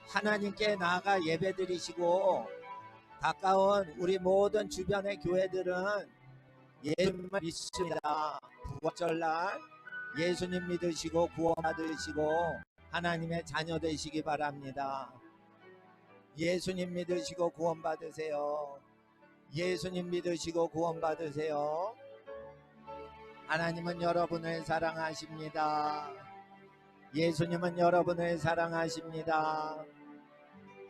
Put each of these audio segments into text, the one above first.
하나님께 나아가 예배드리시고 가까운 우리 모든 주변의 교회들은 예수님을 믿습니다. 부활절날 예수님 믿으시고 구원 받으시고 하나님의 자녀 되시기 바랍니다. 예수님 믿으시고 구원 받으세요. 예수님 믿으시고 구원 받으세요. 하나님은 여러분을 사랑하십니다. 예수님은 여러분을 사랑하십니다.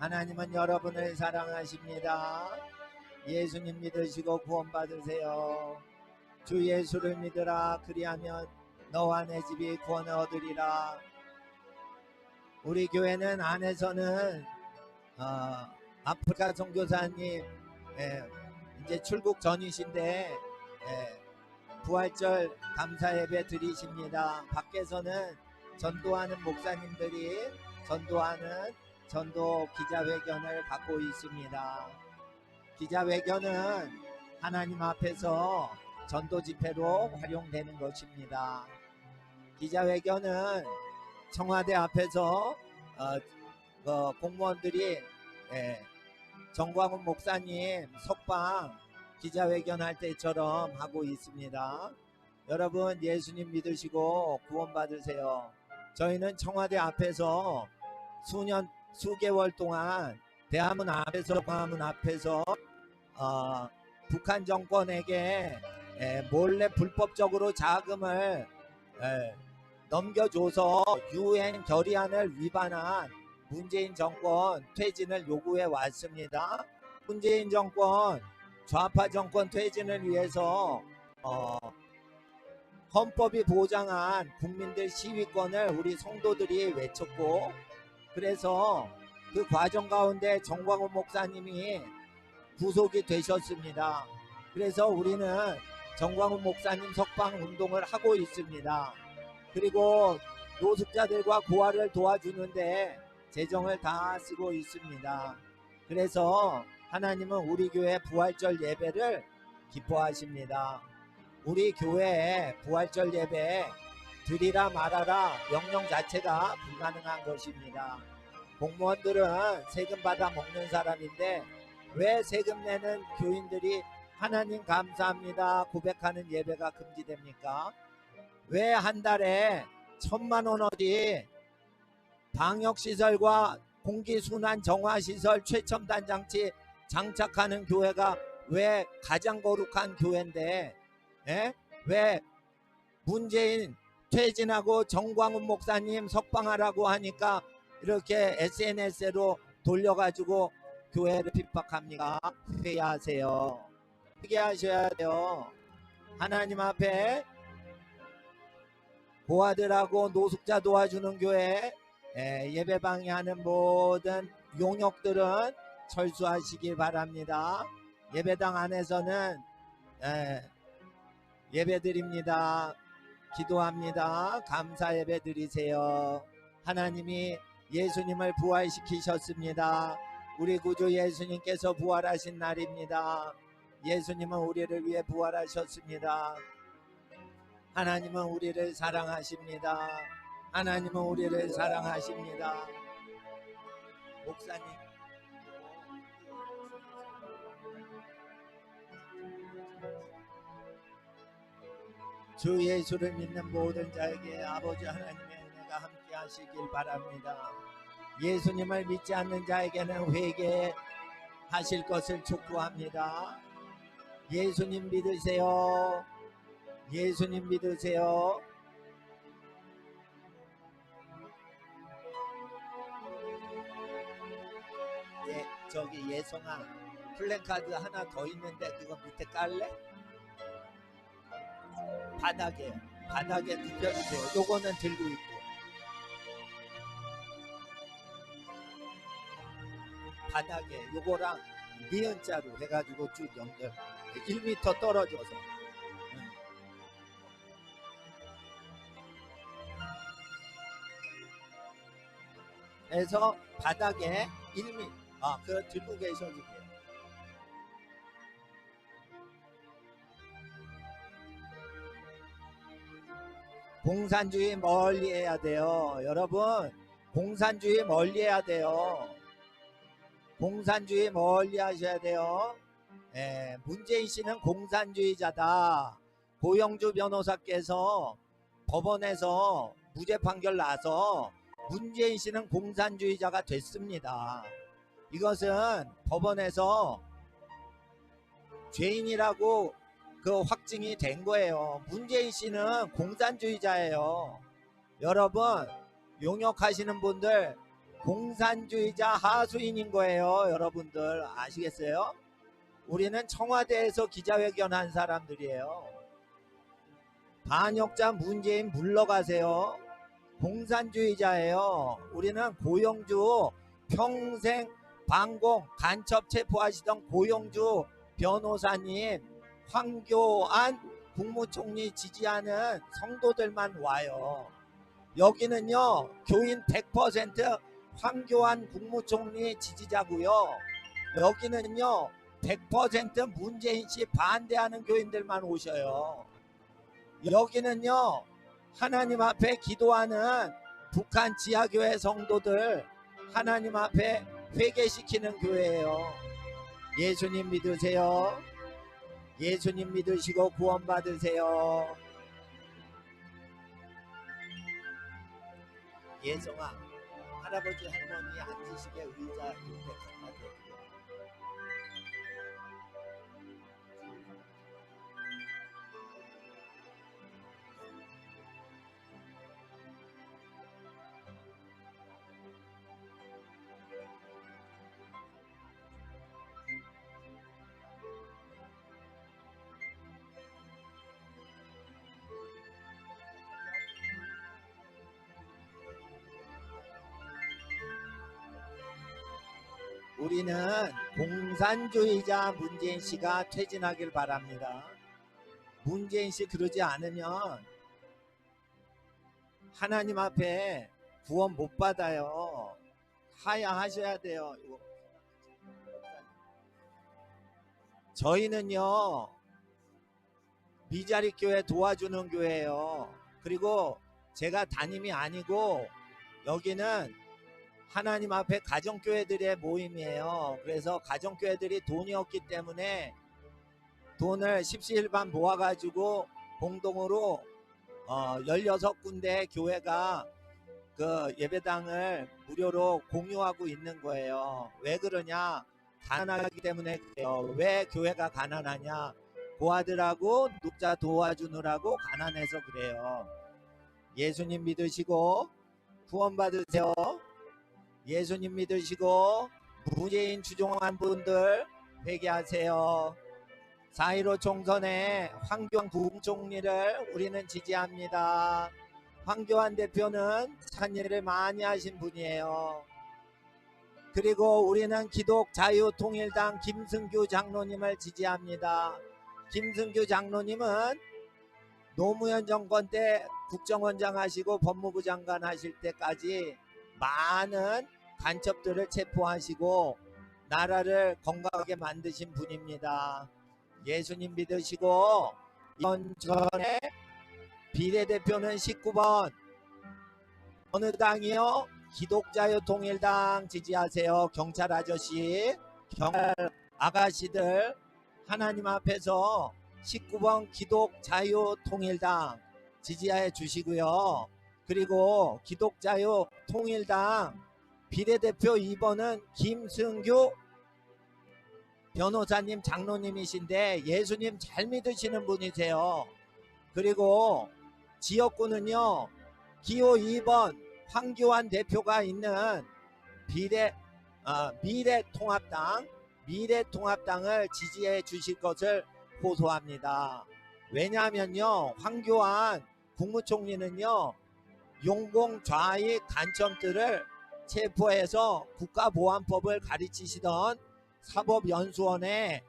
하나님은 여러분을 사랑하십니다. 예수님 믿으시고 구원 받으세요. 주 예수를 믿으라. 그리하면 너와 내 집이 구원을 얻으리라. 우리 교회는 안에서는 아프리카 선교사님 이제 출국 전이신데 부활절 감사 예배 드리십니다. 밖에서는 전도하는 목사님들이 전도하는 전도 기자회견을 갖고 있습니다. 기자회견은 하나님 앞에서 전도 집회로 활용되는 것입니다. 기자회견은 청와대 앞에서 공무원들이 정광훈 목사님 석방 기자회견 할 때처럼 하고 있습니다. 여러분 예수님 믿으시고 구원 받으세요. 저희는 청와대 앞에서 수개월 동안 대한문 앞에서 북한 정권에게 몰래 불법적으로 자금을 넘겨줘서 유엔 결의안을 위반한 문재인 정권 퇴진을 요구해 왔습니다. 문재인 정권 좌파 정권 퇴진을 위해서 헌법이 보장한 국민들 시위권을 우리 성도들이 외쳤고, 그래서 그 과정 가운데 정광훈 목사님이 구속이 되셨습니다. 그래서 우리는 정광훈 목사님 석방 운동을 하고 있습니다. 그리고 노숙자들과 고아를 도와주는데 재정을 다 쓰고 있습니다. 그래서 하나님은 우리 교회 부활절 예배를 기뻐하십니다. 우리 교회에 부활절 예배 드리라 말아라 명령 자체가 불가능한 것입니다. 공무원들은 세금 받아 먹는 사람인데 왜 세금 내는 교인들이 하나님 감사합니다 고백하는 예배가 금지됩니까? 왜 한 달에 1,000만 원어치 방역시설과 공기순환 정화시설 최첨단 장치 장착하는 교회가 왜 가장 거룩한 교회인데 왜 문재인 퇴진하고 정광훈 목사님 석방하라고 하니까 이렇게 SNS로 돌려가지고 교회를 핍박합니까? 회개하세요. 회개하셔야 돼요. 하나님 앞에 고아들하고 노숙자 도와주는 교회 예배 방해하는 모든 용역들은 철수하시길 바랍니다. 예배당 안에서는 예배 드립니다. 기도합니다. 감사 예배 드리세요. 하나님이 예수님을 부활시키셨습니다. 우리 구주 예수님께서 부활하신 날입니다. 예수님은 우리를 위해 부활하셨습니다. 하나님은 우리를 사랑하십니다. 하나님은 우리를 사랑하십니다. 목사님 주 예수를 믿는 모든 자에게 아버지 하나님의 은혜가 함께 하시길 바랍니다. 예수님을 믿지 않는 자에게는 회개하실 것을 촉구합니다. 예수님 믿으세요. 예수님 믿으세요. 저기 예성아, 플랜카드 하나 더 있는데 그거 밑에 깔래? 바닥에 눕혀주세요. 요거는 들고 있고 바닥에 요거랑 니은자로 해가지고 쭉 연결 1m 떨어져서 해서 바닥에 1m 그거 들고 계셔도 돼요. 공산주의 멀리 해야 돼요. 여러분 공산주의 멀리해야 돼요. 공산주의 멀리 하셔야 돼요. 문재인 씨는 공산주의자다. 고영주 변호사께서 법원에서 무죄 판결 나서 문재인 씨는 공산주의자가 됐습니다. 이것은 법원에서 죄인이라고 확증이 된 거예요. 문재인 씨는 공산주의자예요. 여러분, 용역하시는 분들 공산주의자 하수인인 거예요. 여러분들 아시겠어요? 우리는 청와대에서 기자회견한 사람들이에요. 반역자 문재인 물러가세요. 공산주의자예요. 우리는 고영주 평생 반공 간첩 체포하시던 고영주 변호사님, 황교안 국무총리 지지하는 성도들만 와요. 여기는요, 교인 100% 황교안 국무총리 지지자고요. 여기는요, 100% 문재인 씨 반대하는 교인들만 오셔요. 여기는요, 하나님 앞에 기도하는 북한 지하교회 성도들 하나님 앞에 회개시키는 교회예요. 예수님 믿으세요. 예수님 믿으시고 구원 받으세요. 예정아, 할아버지 할머니 앉으시게 의자 이렇게 갖다 드릴게요. 우리는 공산주의자 문재인 씨가 퇴진하길 바랍니다. 문재인 씨 그러지 않으면 하나님 앞에 구원 못 받아요. 하야하셔야 돼요. 저희는요, 미자리 교회 도와주는 교회예요. 그리고 제가 담임이 아니고 여기는 하나님 앞에 가정교회들의 모임이에요. 그래서 가정교회들이 돈이 없기 때문에 돈을 십시일반 모아가지고 공동으로 16군데 교회가 그 예배당을 무료로 공유하고 있는 거예요. 왜 그러냐? 가난하기 때문에 그래요. 왜 교회가 가난하냐? 고아들하고 눕자 도와주느라고 가난해서 그래요. 예수님 믿으시고 구원 받으세요. 예수님 믿으시고 문재인 추종한 분들 회개하세요. 4.15 총선에 황교안 국무총리를 우리는 지지합니다. 황교안 대표는 찬일을 많이 하신 분이에요. 그리고 우리는 기독자유통일당 김승규 장로님을 지지합니다. 김승규 장로님은 노무현 정권 때 국정원장 하시고 법무부 장관 하실 때까지 많은 간첩들을 체포하시고 나라를 건강하게 만드신 분입니다. 예수님 믿으시고 이번 전에 비례대표는 19번 어느 당이요? 기독자유통일당 지지하세요. 경찰 아저씨, 경찰 아가씨들 하나님 앞에서 19번 기독자유통일당 지지해 주시고요. 그리고 기독자유통일당 비례대표 2번은 김승규 변호사님 장로님이신데 예수님 잘 믿으시는 분이세요. 그리고 지역구는요, 기호 2번 황교안 대표가 있는 미래통합당을 지지해 주실 것을 호소합니다. 왜냐하면요, 황교안 국무총리는요, 용공 좌익 간첩들을 체포해서 국가보안법을 가르치시던 사법연수원에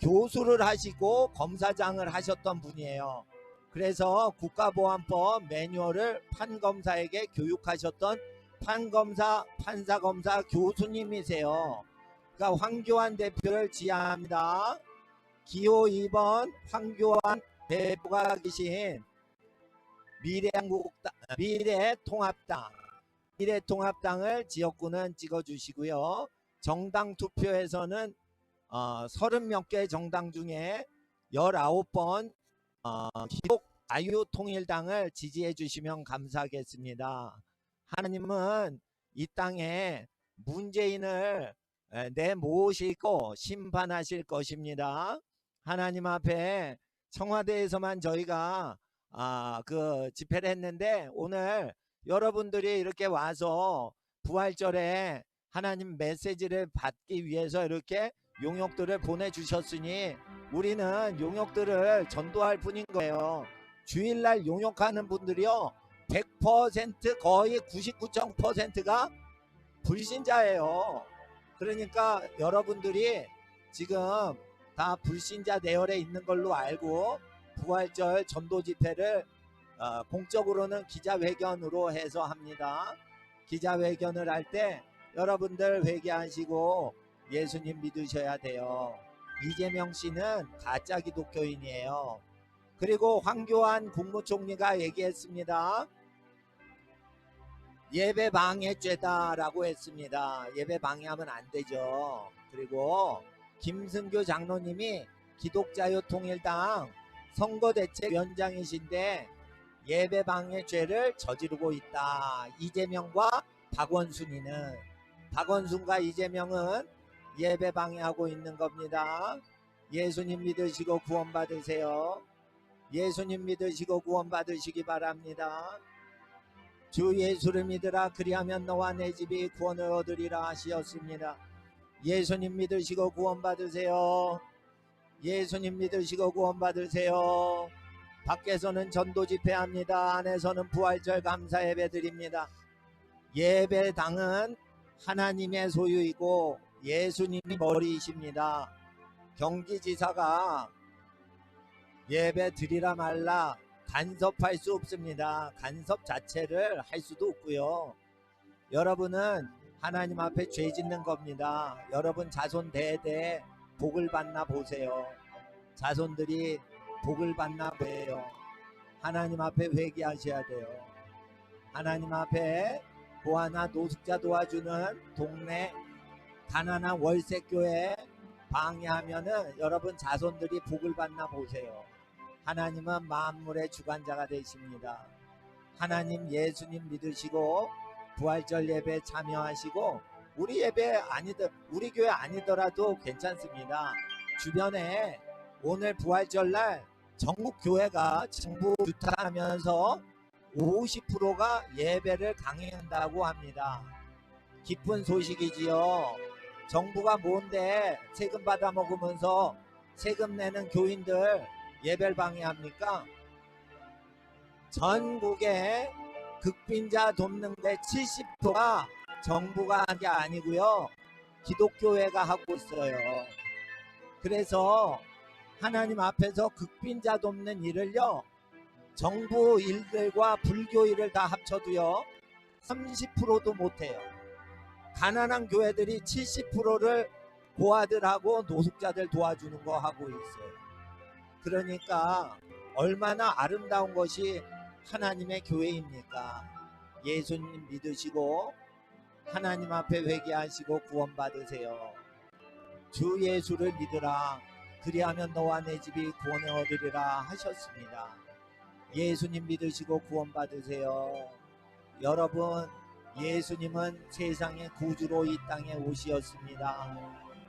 교수를 하시고 검사장을 하셨던 분이에요. 그래서 국가보안법 매뉴얼을 판검사에게 교육하셨던 판검사, 판사검사 교수님이세요. 그러니까 황교안 대표를 지지합니다. 기호 2번 황교안 대표가 계신 미래통합당 미래통합당을 지역구는 찍어주시고요. 정당 투표에서는 30몇 개 정당 중에 19번 기독자유통일당을 지지해 주시면 감사하겠습니다. 하나님은 이 땅에 문재인을 내모시고 심판하실 것입니다. 하나님 앞에 청와대에서만 저희가 집회를 했는데 오늘 여러분들이 이렇게 와서 부활절에 하나님 메시지를 받기 위해서 이렇게 용역들을 보내주셨으니 우리는 용역들을 전도할 뿐인 거예요. 주일날 용역하는 분들이요 100% 거의 99.9%가 불신자예요. 그러니까 여러분들이 지금 다 불신자 내열에 있는 걸로 알고 부활절 전도 집회를 공적으로는 기자회견으로 해서 합니다. 기자회견을 할 때 여러분들 회개하시고 예수님 믿으셔야 돼요. 이재명 씨는 가짜 기독교인이에요. 그리고 황교안 국무총리가 얘기했습니다. 예배 방해죄다라고 했습니다. 예배 방해하면 안 되죠. 그리고 김승규 장로님이 기독자유통일당 선거대책위원장이신데 예배 방해죄를 저지르고 있다. 이재명과 박원순이는, 박원순과 이재명은 예배 방해하고 있는 겁니다. 예수님 믿으시고 구원 받으세요. 예수님 믿으시고 구원 받으시기 바랍니다. 주 예수를 믿으라 그리하면 너와 내 집이 구원을 얻으리라 하시었습니다. 예수님 믿으시고 구원 받으세요. 예수님 믿으시고 구원 받으세요. 밖에서는 전도 집회합니다. 안에서는 부활절 감사 예배 드립니다. 예배당은 하나님의 소유이고 예수님이 머리이십니다. 경기지사가 예배 드리라 말라 간섭할 수 없습니다. 간섭 자체를 할 수도 없고요. 여러분은 하나님 앞에 죄 짓는 겁니다. 여러분 자손 대대 복을 받나 보세요. 자손들이 복을 받나 보세요. 하나님 앞에 회개하셔야 돼요. 하나님 앞에 고아나 노숙자 도와주는 동네 가난한 월세교회 방해하면은 여러분 자손들이 복을 받나 보세요. 하나님은 만물의 주관자가 되십니다. 하나님 예수님 믿으시고 부활절 예배 참여하시고 우리 예배 우리 교회 아니더라도 괜찮습니다. 주변에 오늘 부활절날 전국 교회가 정부 규탄하면서 50%가 예배를 강행한다고 합니다. 기쁜 소식이지요. 정부가 뭔데 세금 받아 먹으면서 세금 내는 교인들 예배를 방해합니까? 전국에 극빈자 돕는 데 70%가 정부가 한 게 아니고요. 기독교회가 하고 있어요. 그래서 하나님 앞에서 극빈자 돕는 일을요. 정부 일들과 불교 일을 다 합쳐도요. 30%도 못해요. 가난한 교회들이 70%를 고아들하고 노숙자들 도와주는 거 하고 있어요. 그러니까 얼마나 아름다운 것이 하나님의 교회입니까? 예수님 믿으시고 하나님 앞에 회개하시고 구원 받으세요. 주 예수를 믿으라 그리하면 너와 내 집이 구원을 얻으리라 하셨습니다. 예수님 믿으시고 구원 받으세요. 여러분 예수님은 세상의 구주로 이 땅에 오시었습니다.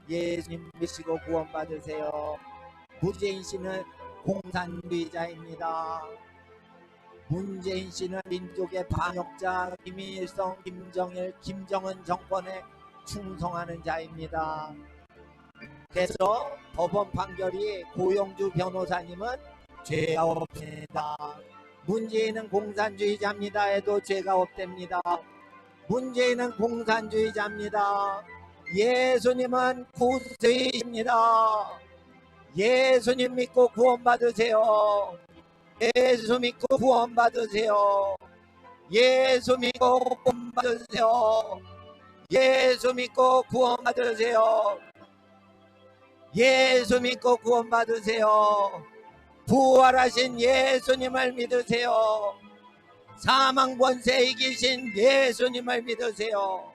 예수님 믿으시고 구원 받으세요. 문재인 씨는 공산주의자입니다. 문재인 씨는 민족의 반역자, 김일성, 김정일, 김정은 정권에 충성하는 자입니다. 그래서 법원 판결이 고영주 변호사님은 죄가 없습니다. 문재인은 공산주의자입니다 해도 죄가 없답니다. 문재인은 공산주의자입니다. 예수님은 구세주이십니다. 예수님 믿고 구원 받으세요. 예수 믿고 구원 받으세요. 예수 믿고 구원 받으세요. 예수 믿고 구원 받으세요. 예수 믿고 구원 받으세요. 부활하신 예수님을 믿으세요. 사망 권세 이기신 예수님을 믿으세요.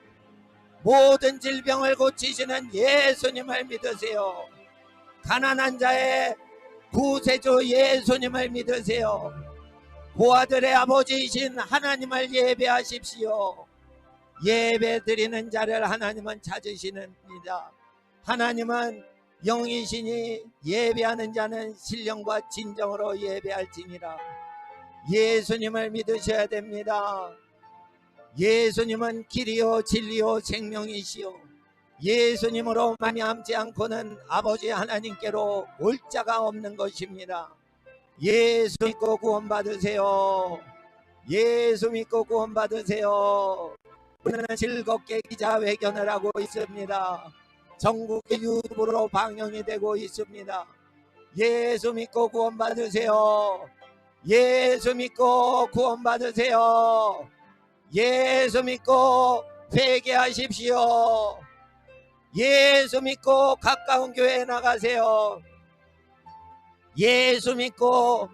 모든 질병을 고치시는 예수님을 믿으세요. 가난한 자의 구세주 예수님을 믿으세요. 고아들의 아버지이신 하나님을 예배하십시오. 예배 드리는 자를 하나님은 찾으시는입니다. 하나님은 영이시니 예배하는 자는 신령과 진정으로 예배할지니라. 예수님을 믿으셔야 됩니다. 예수님은 길이요 진리요 생명이시요 예수님으로 말미암지 않고는 아버지 하나님께로 올 자가 없는 것입니다. 예수 믿고 구원 받으세요. 예수 믿고 구원 받으세요. 우리는 즐겁게 기자회견을 하고 있습니다. 전국의 유튜브로 방영이 되고 있습니다. 예수 믿고 구원 받으세요. 예수 믿고 구원 받으세요. 예수 믿고 회개하십시오. 예수 믿고 가까운 교회에 나가세요. 예수 믿고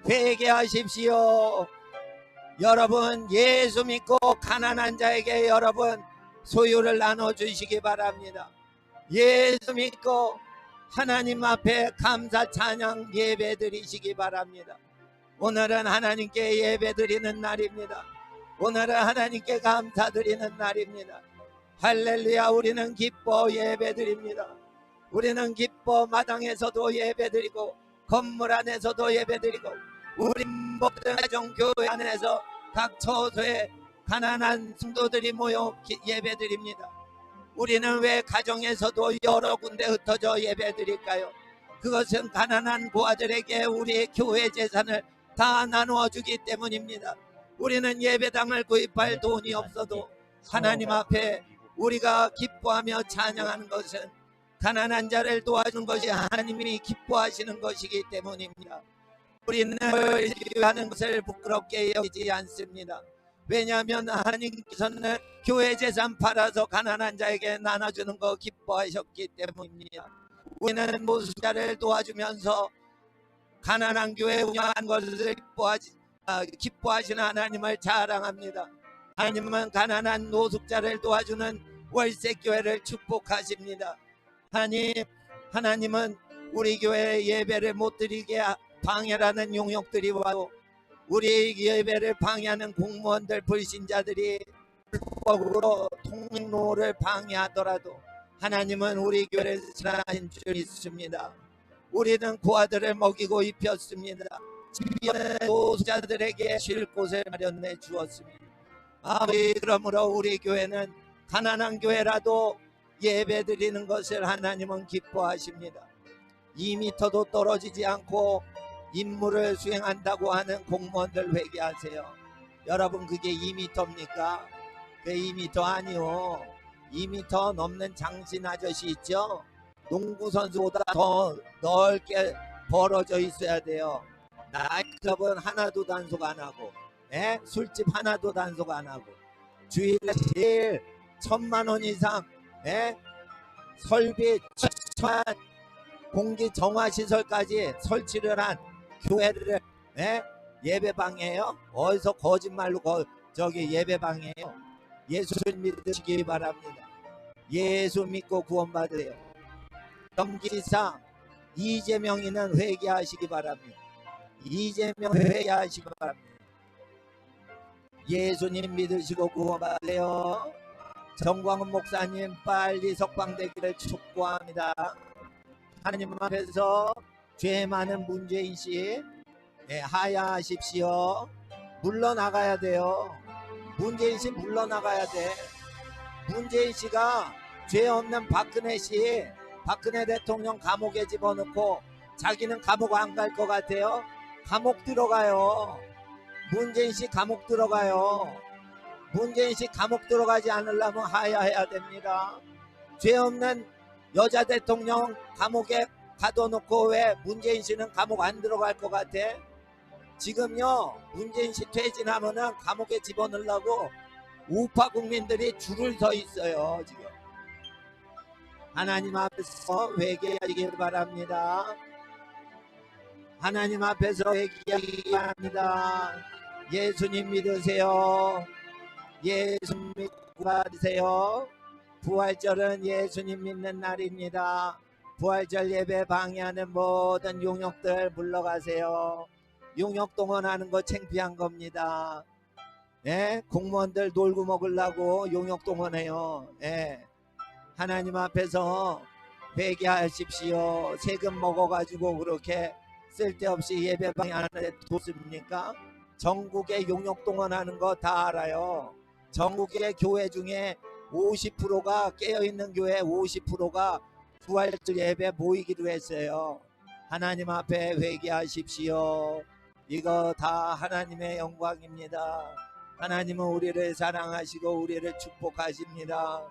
회개하십시오. 여러분 예수 믿고 가난한 자에게 여러분 소유를 나눠주시기 바랍니다. 예수 믿고 하나님 앞에 감사 찬양 예배 드리시기 바랍니다. 오늘은 하나님께 예배 드리는 날입니다. 오늘은 하나님께 감사드리는 날입니다. 할렐루야. 우리는 기뻐 예배 드립니다. 우리는 기뻐 마당에서도 예배 드리고 건물 안에서도 예배 드리고 우리 모든 가정 교회 안에서 각 처소에 가난한 성도들이 모여 예배 드립니다. 우리는 왜 가정에서도 여러 군데 흩어져 예배 드릴까요? 그것은 가난한 고아들에게 우리의 교회 재산을 다 나누어 주기 때문입니다. 우리는 예배당을 구입할 돈이 없어도 하나님 앞에 우리가 기뻐하며 찬양하는 것은 가난한 자를 도와주는 것이 하나님이 기뻐하시는 것이기 때문입니다. 우리는 하는 것을 부끄럽게 여기지 않습니다. 왜냐하면 하나님께서는 교회 재산 팔아서 가난한 자에게 나눠주는 거 기뻐하셨기 때문입니다. 우리는 모수자를 도와주면서 가난한 교회 운영한 것을 기뻐하시는 하나님을 자랑합니다. 하나님은 가난한 노숙자를 도와주는 월세교회를 축복하십니다. 하나님은 우리 교회 예배를 못 드리게 방해라는 용역들이 와도 우리 예배를 방해하는 공무원들 불신자들이 불법으로 통로를 방해하더라도 하나님은 우리 교회를 사랑하신 줄 믿습니다. 우리는 고아들을 먹이고 입혔습니다. 집에 노숙자들에게 쉴 곳을 마련해 주었습니다. 그러므로 우리 교회는 가난한 교회라도 예배 드리는 것을 하나님은 기뻐하십니다. 2m도 떨어지지 않고 임무를 수행한다고 하는 공무원들 회개하세요. 여러분 그게 2m입니까? 그게 2m 아니요. 2m 넘는 장신 아저씨 있죠? 농구선수보다 더 넓게 벌어져 있어야 돼요. 나이클럽은 하나도 단속 안 하고 술집 하나도 단속 안 하고 주일에 제일 1,000만 원 이상 설비 최첨한 공기 정화시설까지 설치를 한 교회를 예배방이에요? 어디서 거짓말로 예배방이에요? 예수 믿으시기 바랍니다. 예수 믿고 구원받으세요. 경기지사 이재명이는 회개하시기 바랍니다. 이재명 회개하시기 바랍니다. 예수님 믿으시고 구원받으세요. 정광훈 목사님 빨리 석방되기를 축복합니다. 하나님 앞에서 죄 많은 문재인 씨 하야하십시오. 물러나가야 돼요. 문재인 씨 물러나가야 돼. 문재인 씨가 죄 없는 박근혜 씨, 박근혜 대통령 감옥에 집어넣고 자기는 감옥 안 갈 것 같아요? 감옥 들어가요. 문재인 씨 감옥 들어가요. 문재인 씨 감옥 들어가지 않으려면 하야해야 됩니다. 죄 없는 여자 대통령 감옥에 가둬놓고 왜 문재인 씨는 감옥 안 들어갈 것 같아? 지금요 문재인 씨 퇴진하면은 감옥에 집어넣으려고 우파 국민들이 줄을 서 있어요. 지금 하나님 앞에서 회개하시길 바랍니다. 하나님 앞에서 회개하시기 바랍니다. 예수님 믿으세요. 예수 믿고 받으세요. 부활절은 예수님 믿는 날입니다. 부활절 예배 방해하는 모든 용역들 물러가세요. 용역 동원하는 거 창피한 겁니다. 예? 공무원들 놀고 먹으려고 용역 동원해요. 예. 하나님 앞에서 회개하십시오. 세금 먹어가지고 그렇게 쓸데없이 예배 방해하는데 좋습니까? 전국에 용역 동원하는 거 다 알아요. 전국의 교회 중에 50%가 깨어있는 교회 50%가 부활절 예배 모이기로 했어요. 하나님 앞에 회개하십시오. 이거 다 하나님의 영광입니다. 하나님은 우리를 사랑하시고 우리를 축복하십니다.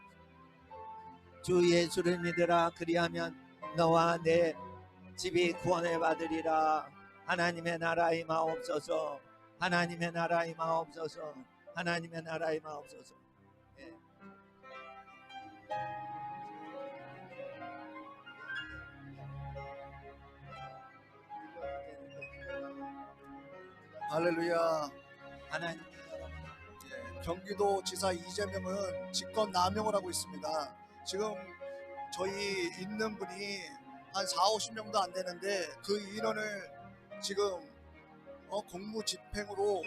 주 예수를 믿으라. 그리하면 너와 내 집이 구원을 받으리라. 하나님의 나라 임하옵소서. 하나님의 나라 임하옵소서. 하나님의 나라 임하옵소서. 예. 할렐루야. 하나님 경기도지사 이재명은 직권남용을 하고 있습니다. 지금 저희 있는 분이 한 40-50명도 안 되는데 그 인원을 지금 공무집행으로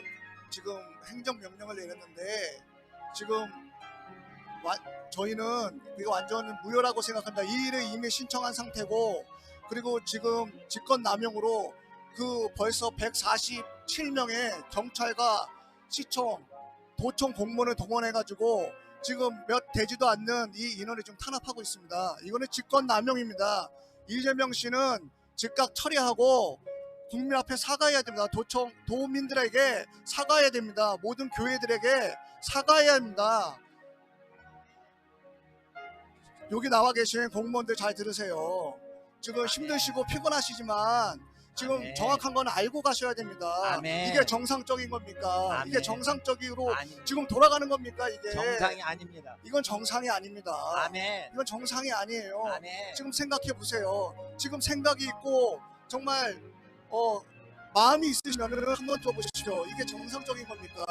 지금 행정명령을 내렸는데 지금 저희는 이거 완전 무효라고 생각합니다. 이 일을 이미 신청한 상태고, 그리고 지금 직권남용으로 그 벌써 147명의 경찰과 시청, 도청 공무원을 동원해가지고 지금 몇 되지도 않는 이 인원을 좀 탄압하고 있습니다. 이거는 직권남용입니다. 이재명 씨는 즉각 처리하고 국민 앞에 사과해야 됩니다. 도민들에게 사과해야 됩니다. 모든 교회들에게 사과해야 합니다. 여기 나와 계신 공무원들 잘 들으세요. 지금 힘드시고 피곤하시지만 지금 아멘. 정확한 건 알고 가셔야 됩니다. 아멘. 이게 정상적인 겁니까? 아멘. 이게 정상적으로 아닙니다. 지금 돌아가는 겁니까? 이게 정상이 아닙니다. 이건 정상이 아닙니다. 아멘. 이건 정상이 아니에요. 아멘. 지금 생각해 보세요. 지금 생각이 있고 정말 마음이 있으시면 한번 들어보십시오. 이게 정상적인 겁니까?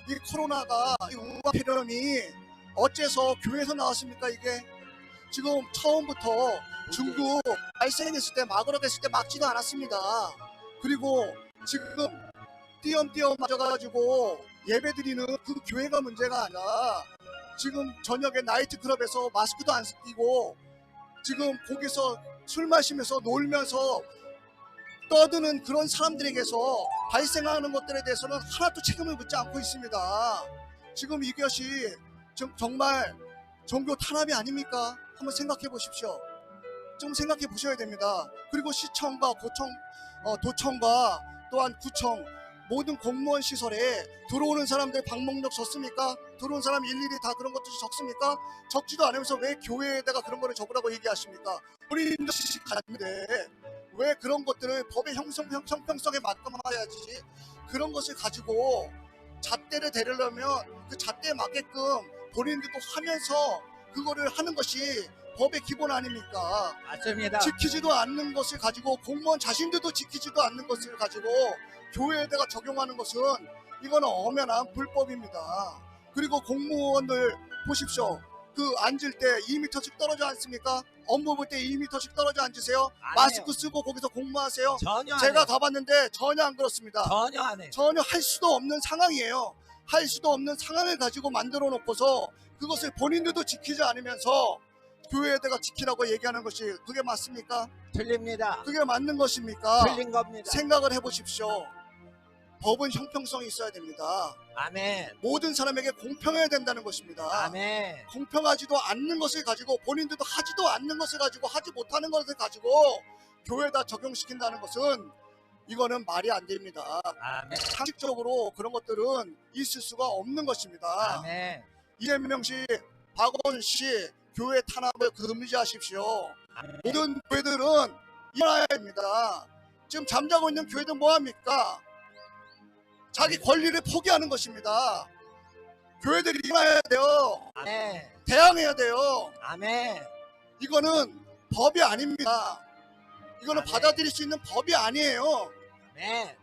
이 코로나가, 이 우파 폐렴이 어째서 교회에서 나왔습니까? 이게 지금 처음부터 중국 발생했을 때, 막으러 했을 때 막지도 않았습니다. 그리고 지금 띄엄띄엄 맞아가지고 예배드리는 그 교회가 문제가 아니라 지금 저녁에 나이트클럽에서 마스크도 안 끼고 지금 거기서 술 마시면서 놀면서 떠드는 그런 사람들에게서 발생하는 것들에 대해서는 하나도 책임을 묻지 않고 있습니다. 지금 이것이 정말 종교 탄압이 아닙니까? 한번 생각해 보십시오. 좀 생각해 보셔야 됩니다. 그리고 시청과 도청과 또한 구청 모든 공무원 시설에 들어오는 사람들 방문력 적습니까? 들어온 사람 일일이 다 그런 것들이 적습니까? 적지도 않으면서 왜 교회에다가 그런 거를 적으라고 얘기하십니까? 본인도 갔는데 왜 그런 것들을 법의 형평성에 맞춰야지 그런 것을 가지고 잣대를 대려면 그 잣대에 맞게끔 본인들도 하면서 그거를 하는 것이 법의 기본 아닙니까? 맞습니다. 지키지도 않는 것을 가지고 공무원 자신들도 지키지도 않는 것을 가지고 교회에다가 적용하는 것은 이거는 엄연한 불법입니다. 그리고 공무원들 보십시오. 그 앉을 때 2m씩 떨어져 앉습니까? 업무 볼 때 2m씩 떨어져 앉으세요? 안 마스크 해요. 쓰고 거기서 공무하세요? 전혀 안 제가 해요. 가봤는데 전혀 안 그렇습니다. 전혀 안 해요. 전혀 할 수도 없는 상황이에요. 할 수도 없는 상황을 가지고 만들어 놓고서 그것을 본인들도 지키지 않으면서 교회에다가 지키라고 얘기하는 것이 그게 맞습니까? 틀립니다. 그게 맞는 것입니까? 틀린 겁니다. 생각을 해보십시오. 법은 형평성이 있어야 됩니다. 아멘. 모든 사람에게 공평해야 된다는 것입니다. 아멘. 공평하지도 않는 것을 가지고 본인들도 하지도 않는 것을 가지고 하지 못하는 것을 가지고 교회에다 적용시킨다는 것은 이거는 말이 안 됩니다. 아멘. 상식적으로 그런 것들은 있을 수가 없는 것입니다. 아멘. 이재명 씨, 박원 씨 교회 탄압을 금지하십시오. 아멘. 모든 교회들은 일어나야 됩니다. 지금 잠자고 있는 교회들 뭐합니까? 자기 권리를 포기하는 것입니다. 교회들이 일어나야 돼요. 아멘. 대항해야 돼요. 아멘. 이거는 법이 아닙니다. 이거는 아멘. 받아들일 수 있는 법이 아니에요. 아멘.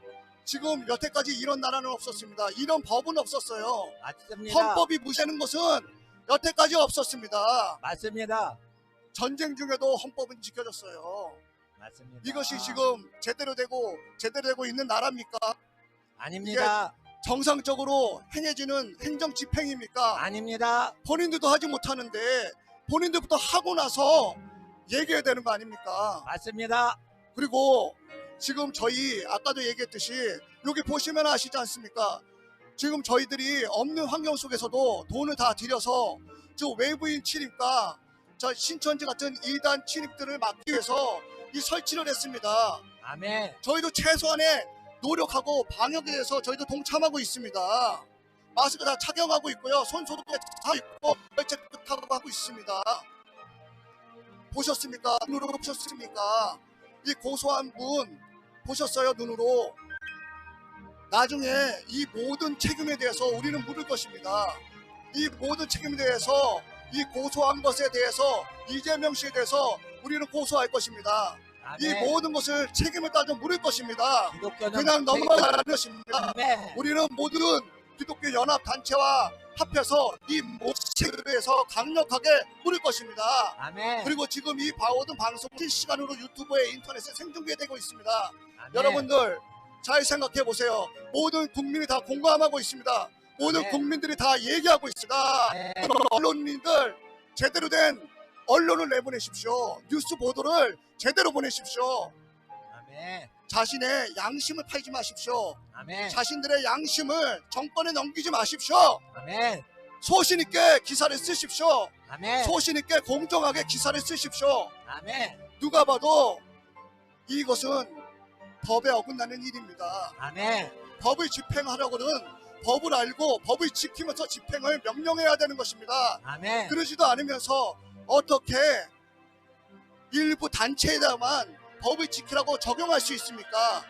지금 여태까지 이런 나라는 없었습니다. 이런 법은 없었어요. 맞습니다. 헌법이 무시하는 것은 여태까지 없었습니다. 맞습니다. 전쟁 중에도 헌법은 지켜졌어요. 맞습니다. 이것이 지금 제대로 되고 있는 나라입니까? 아닙니다. 정상적으로 행해지는 행정 집행입니까? 아닙니다. 본인들도 하지 못하는데 본인들부터 하고 나서 얘기해야 되는 거 아닙니까? 맞습니다. 그리고 지금 저희 아까도 얘기했듯이 여기 보시면 아시지 않습니까? 지금 저희들이 없는 환경 속에서도 돈을 다 들여서 저 외부인 침입과 저 신천지 같은 이단 침입들을 막기 위해서 이 설치를 했습니다. 아멘. 저희도 최소한의 노력하고 방역에 대해서 저희도 동참하고 있습니다. 마스크 다 착용하고 있고요. 손 소독에 다 있고 체크하고 하고 있습니다. 보셨습니까? 눈으로 보셨습니까? 이 고소한 분 보셨어요? 눈으로. 나중에 이 모든 책임에 대해서 우리는 물을 것입니다. 이 모든 책임에 대해서 이 고소한 것에 대해서 이재명 씨에 대해서 우리는 고소할 것입니다. 이 아멘. 모든 것을 책임을 따져 물을 것입니다. 기독교는 그냥 넘어가는 것입니다. 아멘. 우리는 모든 기독교 연합 단체와 합해서 이 모든 책임에 대해서 강력하게 물을 것입니다. 아멘. 그리고 지금 이 모든 방송 실시간으로 유튜브에 인터넷에 생중계되고 있습니다. 아멘. 여러분들 잘 생각해 보세요. 모든 국민이 다 공감하고 있습니다. 모든 네. 국민들이 다 얘기하고 있습니다. 네. 언론인들 제대로 된 언론을 내보내십시오. 뉴스 보도를 제대로 보내십시오. 아멘. 자신의 양심을 팔지 마십시오. 아멘. 자신들의 양심을 정권에 넘기지 마십시오. 아멘. 소신 있게 기사를 쓰십시오. 아멘. 소신 있게 공정하게 기사를 쓰십시오. 아멘. 누가 봐도 이것은 법에 어긋나는 일입니다. 아멘. 법을 집행하려고는 법을 알고 법을 지키면서 집행을 명령해야 되는 것입니다. 아멘. 그러지도 않으면서 어떻게 일부 단체에다만 법을 지키라고 적용할 수 있습니까?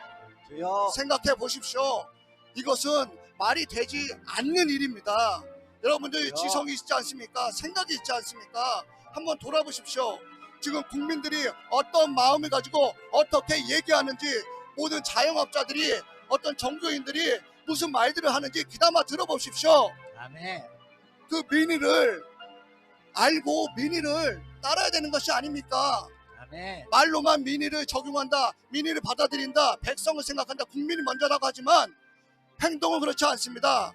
주여. 생각해 보십시오. 이것은 말이 되지 않는 일입니다. 여러분들 주여. 지성이 있지 않습니까? 생각이 있지 않습니까? 한번 돌아보십시오. 지금 국민들이 어떤 마음을 가지고 어떻게 얘기하는지 모든 자영업자들이 어떤 종교인들이 무슨 말들을 하는지 귀담아 들어보십시오. 아멘. 그 민의를 알고 민의를 따라야 되는 것이 아닙니까? 아멘. 말로만 민의를 적용한다, 민의를 받아들인다, 백성을 생각한다, 국민이 먼저라고 하지만 행동은 그렇지 않습니다.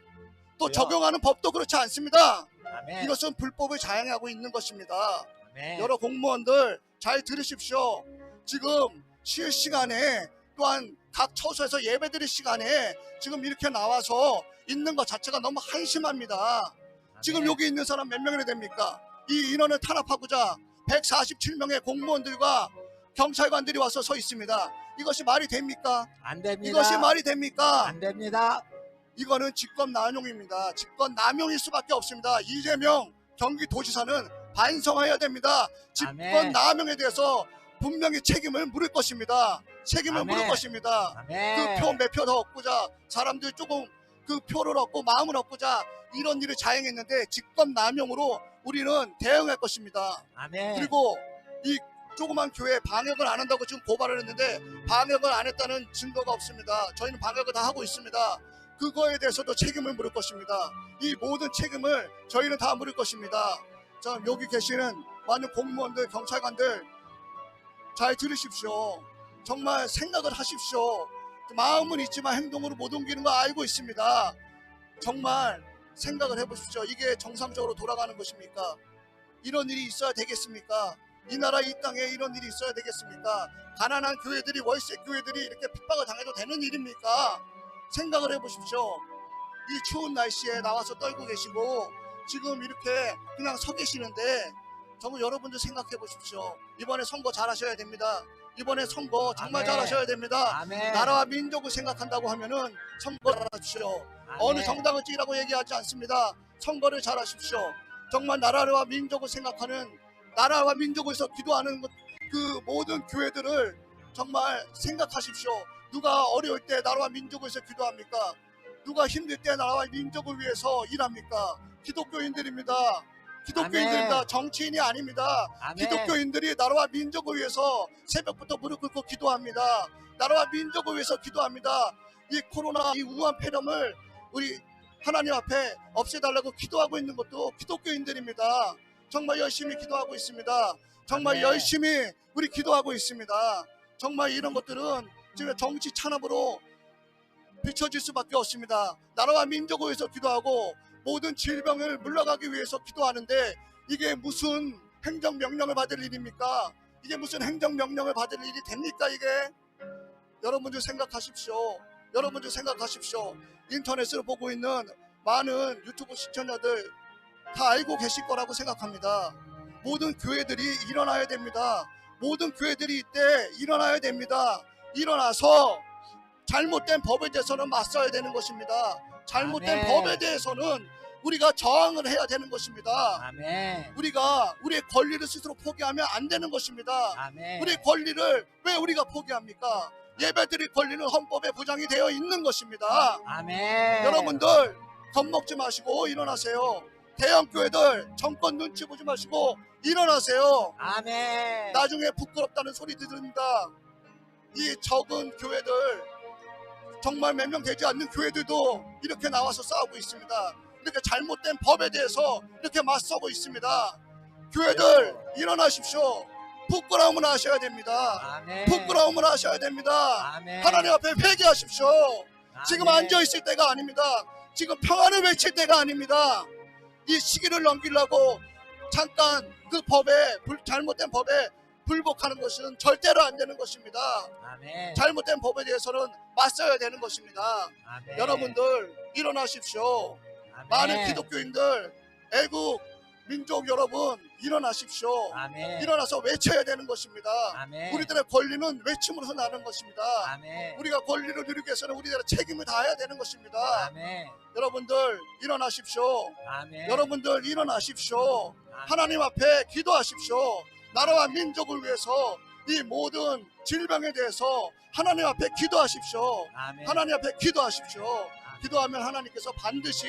또 그래요. 적용하는 법도 그렇지 않습니다. 아멘. 이것은 불법을 자행하고 있는 것입니다. 아멘. 여러 공무원들 잘 들으십시오. 지금 실시간에 또한 각 처소에서 예배드릴 시간에 지금 이렇게 나와서 있는 것 자체가 너무 한심합니다. 지금 아멘. 여기 있는 사람 몇 명이나 됩니까? 이 인원을 탄압하고자 147명의 공무원들과 경찰관들이 와서 서 있습니다. 이것이 말이 됩니까? 안 됩니다. 이것이 말이 됩니까? 안 됩니다. 이거는 직권남용입니다. 직권남용일 수밖에 없습니다. 이재명 경기도지사는 반성해야 됩니다. 직권남용에 대해서 분명히 책임을 물을 것입니다. 책임을 아멘. 물을 것입니다. 아멘. 그 표 몇 표 더 얻고자 사람들 조금 그 표를 얻고 마음을 얻고자 이런 일을 자행했는데 직권남용으로 우리는 대응할 것입니다. 아멘. 그리고 이 조그만 교회 방역을 안 한다고 지금 고발을 했는데 방역을 안 했다는 증거가 없습니다. 저희는 방역을 다 하고 있습니다. 그거에 대해서도 책임을 물을 것입니다. 이 모든 책임을 저희는 다 물을 것입니다. 자, 여기 계시는 많은 공무원들, 경찰관들 잘 들으십시오. 정말 생각을 하십시오. 마음은 있지만 행동으로 못 옮기는 거 알고 있습니다. 정말 생각을 해보십시오. 이게 정상적으로 돌아가는 것입니까? 이런 일이 있어야 되겠습니까? 이 나라 이 땅에 이런 일이 있어야 되겠습니까? 가난한 교회들이 월세 교회들이 이렇게 핍박을 당해도 되는 일입니까? 생각을 해보십시오. 이 추운 날씨에 나와서 떨고 계시고 지금 이렇게 그냥 서 계시는데 정말 여러분들 생각해 보십시오. 이번에 선거 잘하셔야 됩니다. 이번에 선거 정말 아멘. 잘하셔야 됩니다. 아멘. 나라와 민족을 생각한다고 하면은 선거 잘하십시오. 아멘. 어느 정당을 찍으라고 얘기하지 않습니다. 선거를 잘하십시오. 정말 나라와 민족을 생각하는 나라와 민족을 위해서 기도하는 그 모든 교회들을 정말 생각하십시오. 누가 어려울 때 나라와 민족을 위해서 기도합니까? 누가 힘들 때 나라와 민족을 위해서 일합니까? 기독교인들입니다. 기독교인들입니다. 아멘. 정치인이 아닙니다. 아멘. 기독교인들이 나라와 민족을 위해서 새벽부터 무릎 꿇고 기도합니다. 나라와 민족을 위해서 기도합니다. 이 코로나 이 우한 폐렴을 우리 하나님 앞에 없애달라고 기도하고 있는 것도 기독교인들입니다. 정말 열심히 기도하고 있습니다. 정말 아멘. 열심히 우리 기도하고 있습니다. 정말 이런 것들은 지금 정치 찬압으로 비춰질 수밖에 없습니다. 나라와 민족을 위해서 기도하고 모든 질병을 물러가기 위해서 기도하는데 이게 무슨 행정명령을 받을 일입니까? 이게 무슨 행정명령을 받을 일이 됩니까 이게? 여러분들 생각하십시오. 여러분들 생각하십시오. 인터넷으로 보고 있는 많은 유튜브 시청자들 다 알고 계실 거라고 생각합니다. 모든 교회들이 일어나야 됩니다. 모든 교회들이 이때 일어나야 됩니다. 일어나서 잘못된 법에 대해서는 맞서야 되는 것입니다. 잘못된 아멘. 법에 대해서는 우리가 저항을 해야 되는 것입니다. 아멘. 우리가 우리의 권리를 스스로 포기하면 안 되는 것입니다. 아멘. 우리의 권리를 왜 우리가 포기합니까? 예배드릴 권리는 헌법에 보장이 되어 있는 것입니다. 아멘. 여러분들 겁먹지 마시고 일어나세요. 대형 교회들 정권 눈치 보지 마시고 일어나세요. 아멘. 나중에 부끄럽다는 소리 들립니다. 이 적은 교회들, 정말 몇 명 되지 않는 교회들도 이렇게 나와서 싸우고 있습니다. 이렇게 잘못된 법에 대해서 이렇게 맞서고 있습니다. 교회들 일어나십시오. 부끄러움을 하셔야 됩니다. 아멘. 부끄러움을 하셔야 됩니다. 아멘. 하나님 앞에 회개하십시오. 지금 아멘. 앉아있을 때가 아닙니다. 지금 평안을 외칠 때가 아닙니다. 이 시기를 넘기려고 잠깐 그 법에 잘못된 법에 불복하는 것은 절대로 안 되는 것입니다. 아멘. 잘못된 법에 대해서는 맞서야 되는 것입니다. 아멘. 여러분들 일어나십시오. 아멘. 많은 기독교인들, 애국 민족 여러분 일어나십시오. 아멘. 일어나서 외쳐야 되는 것입니다. 아멘. 우리들의 권리는 외침으로서 나는 것입니다. 아멘. 우리가 권리를 누리기 위해서는 우리들의 책임을 다해야 되는 것입니다. 아멘. 여러분들 일어나십시오. 아멘. 여러분들 일어나십시오. 아멘. 하나님 앞에 기도하십시오. 나라와 민족을 위해서 이 모든 질병에 대해서 하나님 앞에 기도하십시오. 아멘. 하나님 앞에 기도하십시오. 기도하면 하나님께서 반드시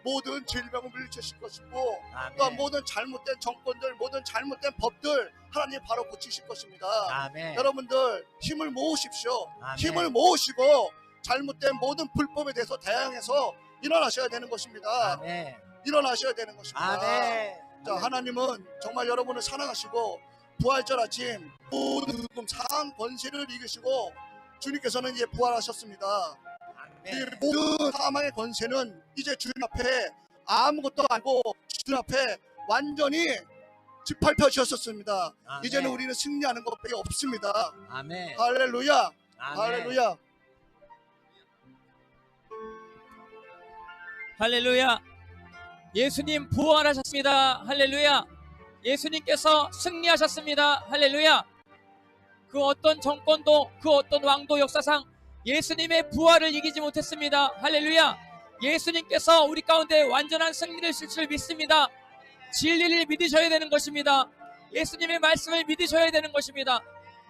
모든 질병을 물리치실 것이고 아멘. 또한 모든 잘못된 정권들, 모든 잘못된 법들 하나님 바로 고치실 것입니다. 아멘. 여러분들 힘을 모으십시오. 아멘. 힘을 모으시고 잘못된 모든 불법에 대해서 대항해서 일어나셔야 되는 것입니다. 아멘. 일어나셔야 되는 것입니다. 아멘. 자, 하나님은 정말 여러분을 사랑하시고 부활절 아침 모든 죽음, 사망, 권세를 이기시고 주님께서는 이제 부활하셨습니다. 이 아멘. 모든 사망의 권세는 이제 주님 앞에 아무것도 아니고 주님 앞에 완전히 짓밟혀지셨습니다. 아멘. 이제는 우리는 승리하는 것밖에 없습니다. 아멘. 할렐루야. 아멘. 할렐루야. 할렐루야. 예수님 부활하셨습니다. 할렐루야. 예수님께서 승리하셨습니다. 할렐루야. 그 어떤 정권도 그 어떤 왕도 역사상 예수님의 부활을 이기지 못했습니다. 할렐루야. 예수님께서 우리 가운데 완전한 승리를 주실 줄 믿습니다. 진리를 믿으셔야 되는 것입니다. 예수님의 말씀을 믿으셔야 되는 것입니다.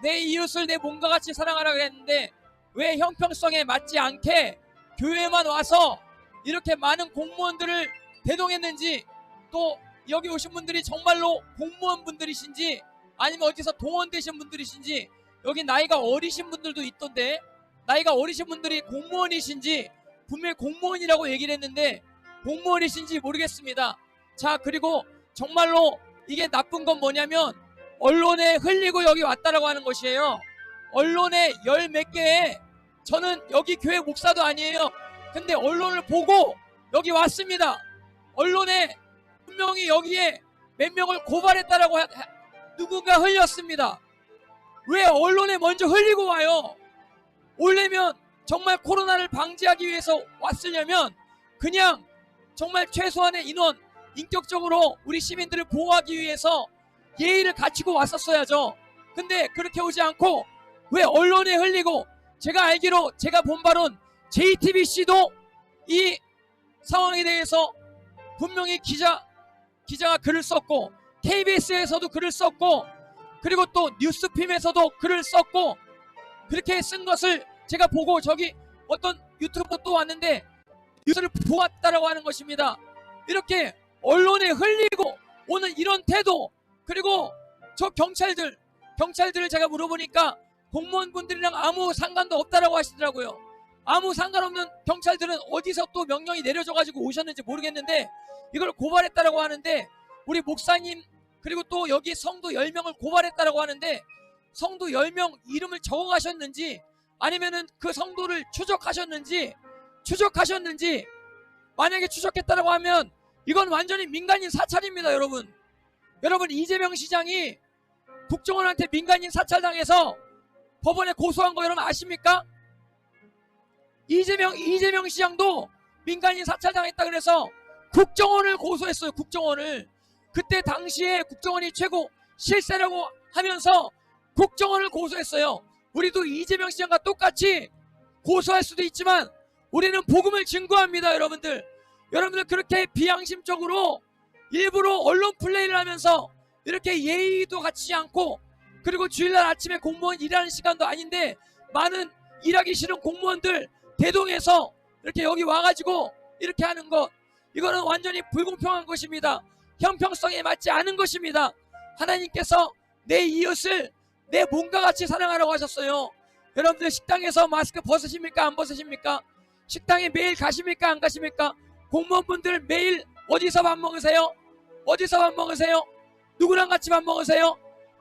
내 이웃을 내 몸과 같이 사랑하라 그랬는데 왜 형평성에 맞지 않게 교회만 와서 이렇게 많은 공무원들을 대동했는지, 또 여기 오신 분들이 정말로 공무원 분들이신지 아니면 어디서 동원되신 분들이신지, 여기 나이가 어리신 분들도 있던데 나이가 어리신 분들이 공무원이신지 분명히 공무원이라고 얘기를 했는데 공무원이신지 모르겠습니다. 자, 그리고 정말로 이게 나쁜 건 뭐냐면 언론에 흘리고 여기 왔다라고 하는 것이에요. 언론에 열 몇 개에, 저는 여기 교회 목사도 아니에요. 근데 언론을 보고 여기 왔습니다. 언론에 분명히 여기에 몇 명을 고발했다라고 누군가 흘렸습니다. 왜 언론에 먼저 흘리고 와요? 오려면 정말 코로나를 방지하기 위해서 왔으려면 그냥 정말 최소한의 인원, 인격적으로 우리 시민들을 보호하기 위해서 예의를 갖추고 왔었어야죠. 근데 그렇게 오지 않고 왜 언론에 흘리고, 제가 알기로 제가 본 바론 JTBC도 이 상황에 대해서 분명히 기자가 글을 썼고, KBS에서도 글을 썼고, 그리고 또 뉴스핌에서도 글을 썼고, 그렇게 쓴 것을 제가 보고 저기 어떤 유튜브 또 왔는데 뉴스를 보았다라고 하는 것입니다. 이렇게 언론에 흘리고 오는 이런 태도, 그리고 저 경찰들을 제가 물어보니까 공무원분들이랑 아무 상관도 없다라고 하시더라고요. 아무 상관없는 경찰들은 어디서 또 명령이 내려져가지고 오셨는지 모르겠는데 이걸 고발했다라고 하는데, 우리 목사님 그리고 또 여기 성도 10명을 고발했다라고 하는데, 성도 10명 이름을 적어가셨는지 아니면은 그 성도를 추적하셨는지, 만약에 추적했다라고 하면 이건 완전히 민간인 사찰입니다. 여러분 이재명 시장이 국정원한테 민간인 사찰당해서 법원에 고소한 거 여러분 아십니까? 이재명 시장도 민간인 사찰당했다 그래서 국정원을 고소했어요. 국정원을. 그때 당시에 국정원이 최고 실세라고 하면서 국정원을 고소했어요. 우리도 이재명 시장과 똑같이 고소할 수도 있지만 우리는 복음을 증거합니다. 여러분들 그렇게 비양심적으로 일부러 언론 플레이를 하면서 이렇게 예의도 갖추지 않고, 그리고 주일날 아침에 공무원 일하는 시간도 아닌데 많은 일하기 싫은 공무원들 대동해서 이렇게 여기 와가지고 이렇게 하는 것, 이거는 완전히 불공평한 것입니다. 형평성에 맞지 않은 것입니다. 하나님께서 내 이웃을 내 몸과 같이 사랑하라고 하셨어요. 여러분들 식당에서 마스크 벗으십니까? 안 벗으십니까? 식당에 매일 가십니까? 안 가십니까? 공무원분들 매일 어디서 밥 먹으세요? 누구랑 같이 밥 먹으세요?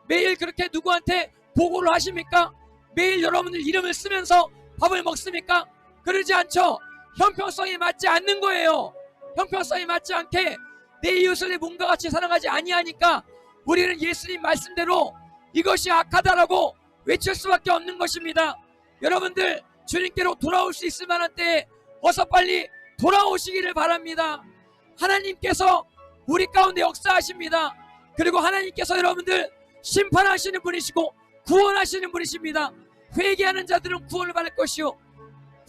매일 그렇게 누구한테 보고를 하십니까? 매일 여러분들 이름을 쓰면서 밥을 먹습니까? 그러지 않죠. 형평성이 맞지 않는 거예요. 형평성이 맞지 않게 내 이웃을 내 몸과 같이 사랑하지 아니하니까 우리는 예수님 말씀대로 이것이 악하다라고 외칠 수밖에 없는 것입니다. 여러분들 주님께로 돌아올 수 있을 만한 때에 어서 빨리 돌아오시기를 바랍니다. 하나님께서 우리 가운데 역사하십니다. 그리고 하나님께서 여러분들 심판하시는 분이시고 구원하시는 분이십니다. 회개하는 자들은 구원을 받을 것이요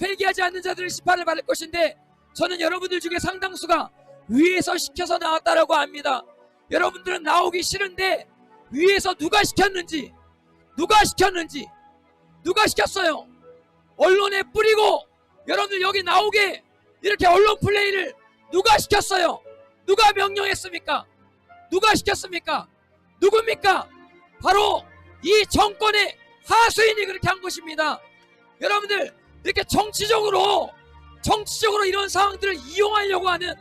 회개하지 않는 자들은 심판을 받을 것인데, 저는 여러분들 중에 상당수가 위에서 시켜서 나왔다라고 합니다. 여러분들은 나오기 싫은데 위에서 누가 시켰어요? 언론에 뿌리고 여러분들 여기 나오게 이렇게 언론 플레이를 누가 시켰어요? 누가 명령했습니까? 누가 시켰습니까? 누굽니까? 바로 이 정권의 하수인이 그렇게 한 것입니다. 여러분들 이렇게 정치적으로 이런 상황들을 이용하려고 하는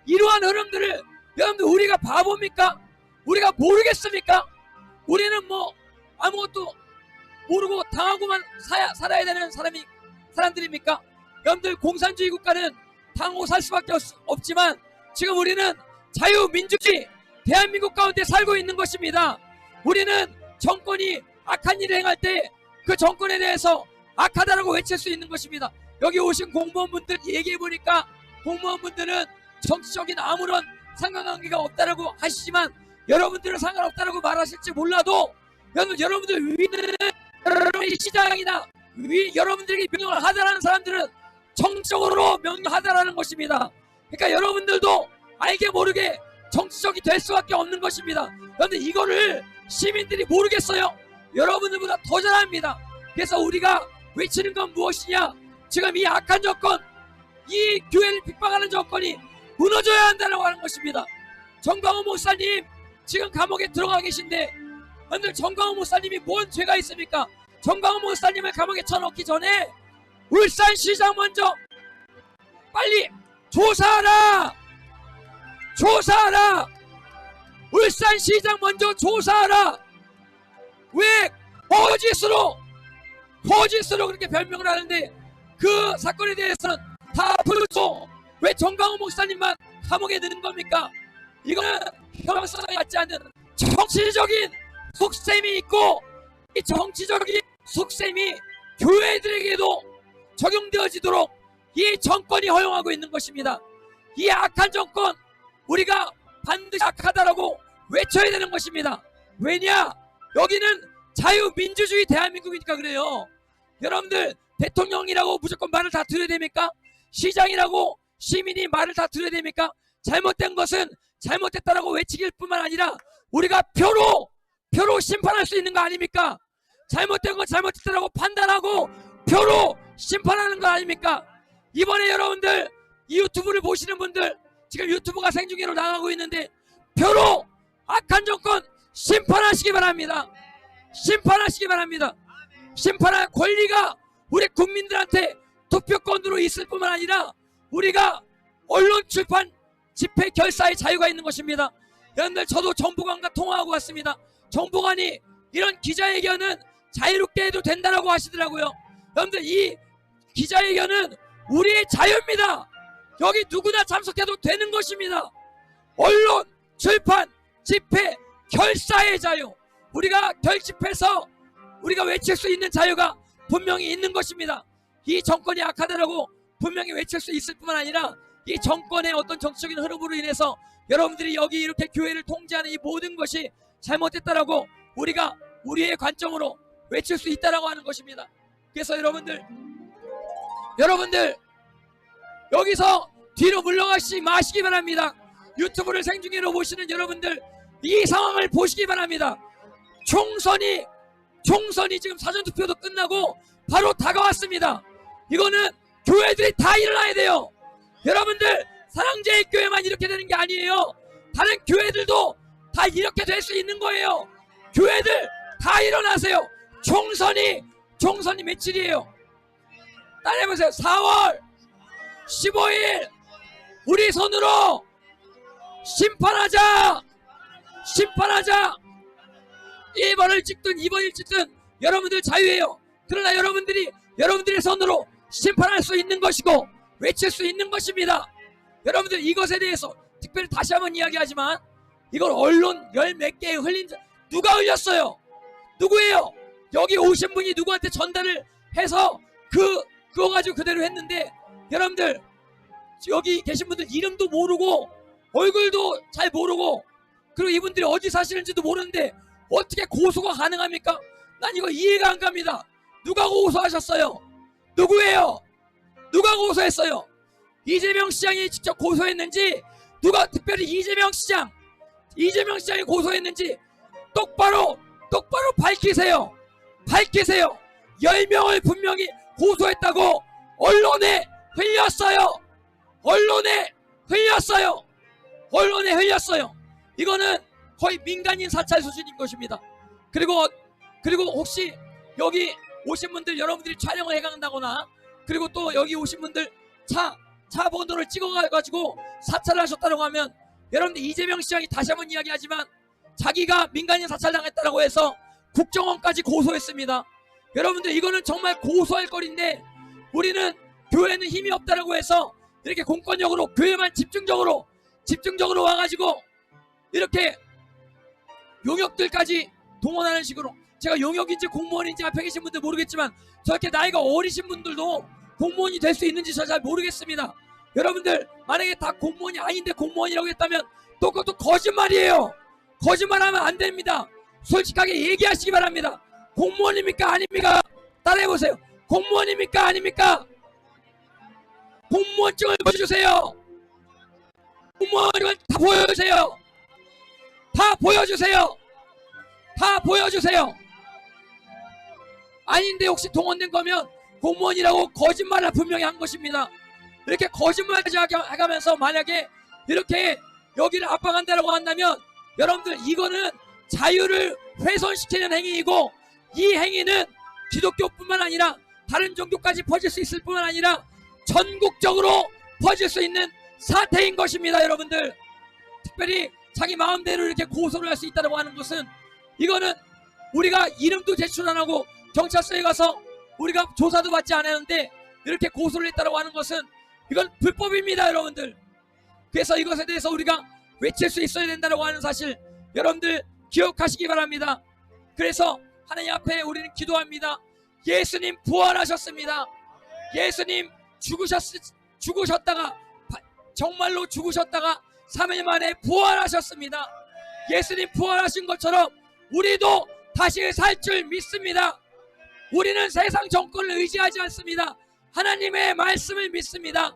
이러한 흐름들을 여러분들 우리가 바보입니까? 우리가 모르겠습니까? 우리는 뭐 아무것도 모르고 당하고만 살아야 되는 사람들입니까? 여러분들 공산주의 국가는 당하고 살 수밖에 없지만 지금 우리는 자유민주주의 대한민국 가운데 살고 있는 것입니다. 우리는 정권이 악한 일을 행할 때 그 정권에 대해서 악하다라고 외칠 수 있는 것입니다. 여기 오신 공무원분들 얘기해보니까 공무원분들은 정치적인 아무런 상관관계가 없다라고 하시지만 여러분들은 상관없다라고 말하실지 몰라도 여러분들 위는 여러분의 시장이나 여러분들에게 명령을 하다라는 사람들은 정치적으로 명령하다라는 것입니다. 그러니까 여러분들도 알게 모르게 정치적이 될 수밖에 없는 것입니다. 그런데 이거를 시민들이 모르겠어요. 여러분들보다 더 잘합니다. 그래서 우리가 외치는 건 무엇이냐? 지금 이 악한 정권, 이 교회를 핍박하는 정권이 무너져야 한다고 하는 것입니다. 정광훈 목사님 지금 감옥에 들어가 계신데 오늘 정광훈 목사님이 뭔 죄가 있습니까? 정광훈 목사님을 감옥에 쳐넣기 전에 울산시장 먼저 빨리 조사하라! 울산시장 먼저 조사하라! 왜 거짓으로 그렇게 별명을 하는데 그 사건에 대해서는 다 풀고 왜 정광훈 목사님만 감옥에 넣는 겁니까? 이거는 형평성에 맞지 않는 정치적인 속셈이 있고, 이 정치적인 속셈이 교회들에게도 적용되어지도록 이 정권이 허용하고 있는 것입니다. 이 악한 정권 우리가 반드시 악하다라고 외쳐야 되는 것입니다. 왜냐? 여기는 자유민주주의 대한민국이니까 그래요. 여러분들 대통령이라고 무조건 말을 다 들어야 됩니까? 시장이라고 시민이 말을 다 들어야 됩니까? 잘못된 것은 잘못됐다라고 외치길 뿐만 아니라 우리가 표로 심판할 수 있는 거 아닙니까? 잘못된 건 잘못됐다라고 판단하고 표로 심판하는 거 아닙니까? 이번에 여러분들 이 유튜브를 보시는 분들 지금 유튜브가 생중계로 나가고 있는데 표로 악한 정권 심판하시기 바랍니다. 심판할 권리가 우리 국민들한테 투표권으로 있을 뿐만 아니라 우리가 언론, 출판, 집회, 결사의 자유가 있는 것입니다. 여러분들, 저도 정보관과 통화하고 왔습니다. 정보관이 이런 기자회견은 자유롭게 해도 된다라고 하시더라고요. 여러분들, 이 기자회견은 우리의 자유입니다. 여기 누구나 참석해도 되는 것입니다. 언론, 출판, 집회, 결사의 자유, 우리가 결집해서 우리가 외칠 수 있는 자유가 분명히 있는 것입니다. 이 정권이 악하다라고 분명히 외칠 수 있을 뿐만 아니라 이 정권의 어떤 정치적인 흐름으로 인해서 여러분들이 여기 이렇게 교회를 통제하는 이 모든 것이 잘못됐다라고 우리가 우리의 관점으로 외칠 수 있다라고 하는 것입니다. 그래서 여러분들 여기서 뒤로 물러가시지 마시기 바랍니다. 유튜브를 생중계로 보시는 여러분들, 이 상황을 보시기 바랍니다. 총선이 지금 사전투표도 끝나고 바로 다가왔습니다. 이거는 교회들이 다 일어나야 돼요. 여러분들, 사랑제일교회만 이렇게 되는 게 아니에요. 다른 교회들도 다 이렇게 될 수 있는 거예요. 교회들 다 일어나세요. 총선이 며칠이에요? 따라해보세요. 4월 15일 우리 손으로 심판하자. 1번을 찍든 2번을 찍든 여러분들 자유예요. 그러나 여러분들의 손으로 심판할 수 있는 것이고 외칠 수 있는 것입니다. 여러분들, 이것에 대해서 특별히 다시 한번 이야기하지만 이걸 언론 열 몇 개에 흘린 누가 흘렸어요? 누구예요? 여기 오신 분이 누구한테 전달을 해서 그거 가지고 그대로 했는데, 여러분들 여기 계신 분들 이름도 모르고 얼굴도 잘 모르고 그리고 이분들이 어디 사시는지도 모르는데 어떻게 고소가 가능합니까? 난 이거 이해가 안 갑니다. 누가 고소하셨어요? 누구예요? 누가 고소했어요? 이재명 시장이 직접 고소했는지, 누가 특별히 이재명 시장이 고소했는지 똑바로 밝히세요. 10명을 분명히 고소했다고 언론에 흘렸어요. 이거는 거의 민간인 사찰 수준인 것입니다. 그리고 혹시 여기 오신 분들, 여러분들이 촬영을 해간다거나 그리고 또 여기 오신 분들 차 번호를 찍어가지고 사찰을 하셨다고 하면, 여러분들 이재명 시장이 다시 한번 이야기하지만 자기가 민간인 사찰당했다고 해서 국정원까지 고소했습니다. 여러분들, 이거는 정말 고소할 거리인데 우리는 교회는 힘이 없다라고 해서 이렇게 공권력으로 교회만 집중적으로 와가지고 이렇게 용역들까지 동원하는 식으로, 제가 용역인지 공무원인지 앞에 계신 분들 모르겠지만 저렇게 나이가 어리신 분들도 공무원이 될 수 있는지 저 잘 모르겠습니다. 여러분들, 만약에 다 공무원이 아닌데 공무원이라고 했다면 또 그것도 거짓말이에요. 거짓말하면 안 됩니다. 솔직하게 얘기하시기 바랍니다. 공무원입니까? 아닙니까? 따라해보세요. 공무원입니까? 아닙니까? 공무원증을 보여주세요. 공무원을 다 보여주세요. 다 보여주세요. 아닌데 혹시 동원된 거면 공무원이라고 거짓말을 분명히 한 것입니다. 이렇게 거짓말까지 해가면서 만약에 이렇게 여기를 압박한다고 한다면, 여러분들, 이거는 자유를 훼손시키는 행위이고, 이 행위는 기독교뿐만 아니라 다른 종교까지 퍼질 수 있을 뿐만 아니라 전국적으로 퍼질 수 있는 사태인 것입니다. 여러분들, 특별히 자기 마음대로 이렇게 고소를 할 수 있다고 하는 것은, 이거는 우리가 이름도 제출 안 하고 경찰서에 가서 우리가 조사도 받지 않았는데 이렇게 고소를 했다고 하는 것은 이건 불법입니다. 여러분들, 그래서 이것에 대해서 우리가 외칠 수 있어야 된다고 하는 사실 여러분들 기억하시기 바랍니다. 그래서 하나님 앞에 우리는 기도합니다. 예수님 부활하셨습니다. 예수님 죽으셨다가 정말로 죽으셨다가 3일 만에 부활하셨습니다. 예수님 부활하신 것처럼 우리도 다시 살 줄 믿습니다. 우리는 세상 정권을 의지하지 않습니다. 하나님의 말씀을 믿습니다.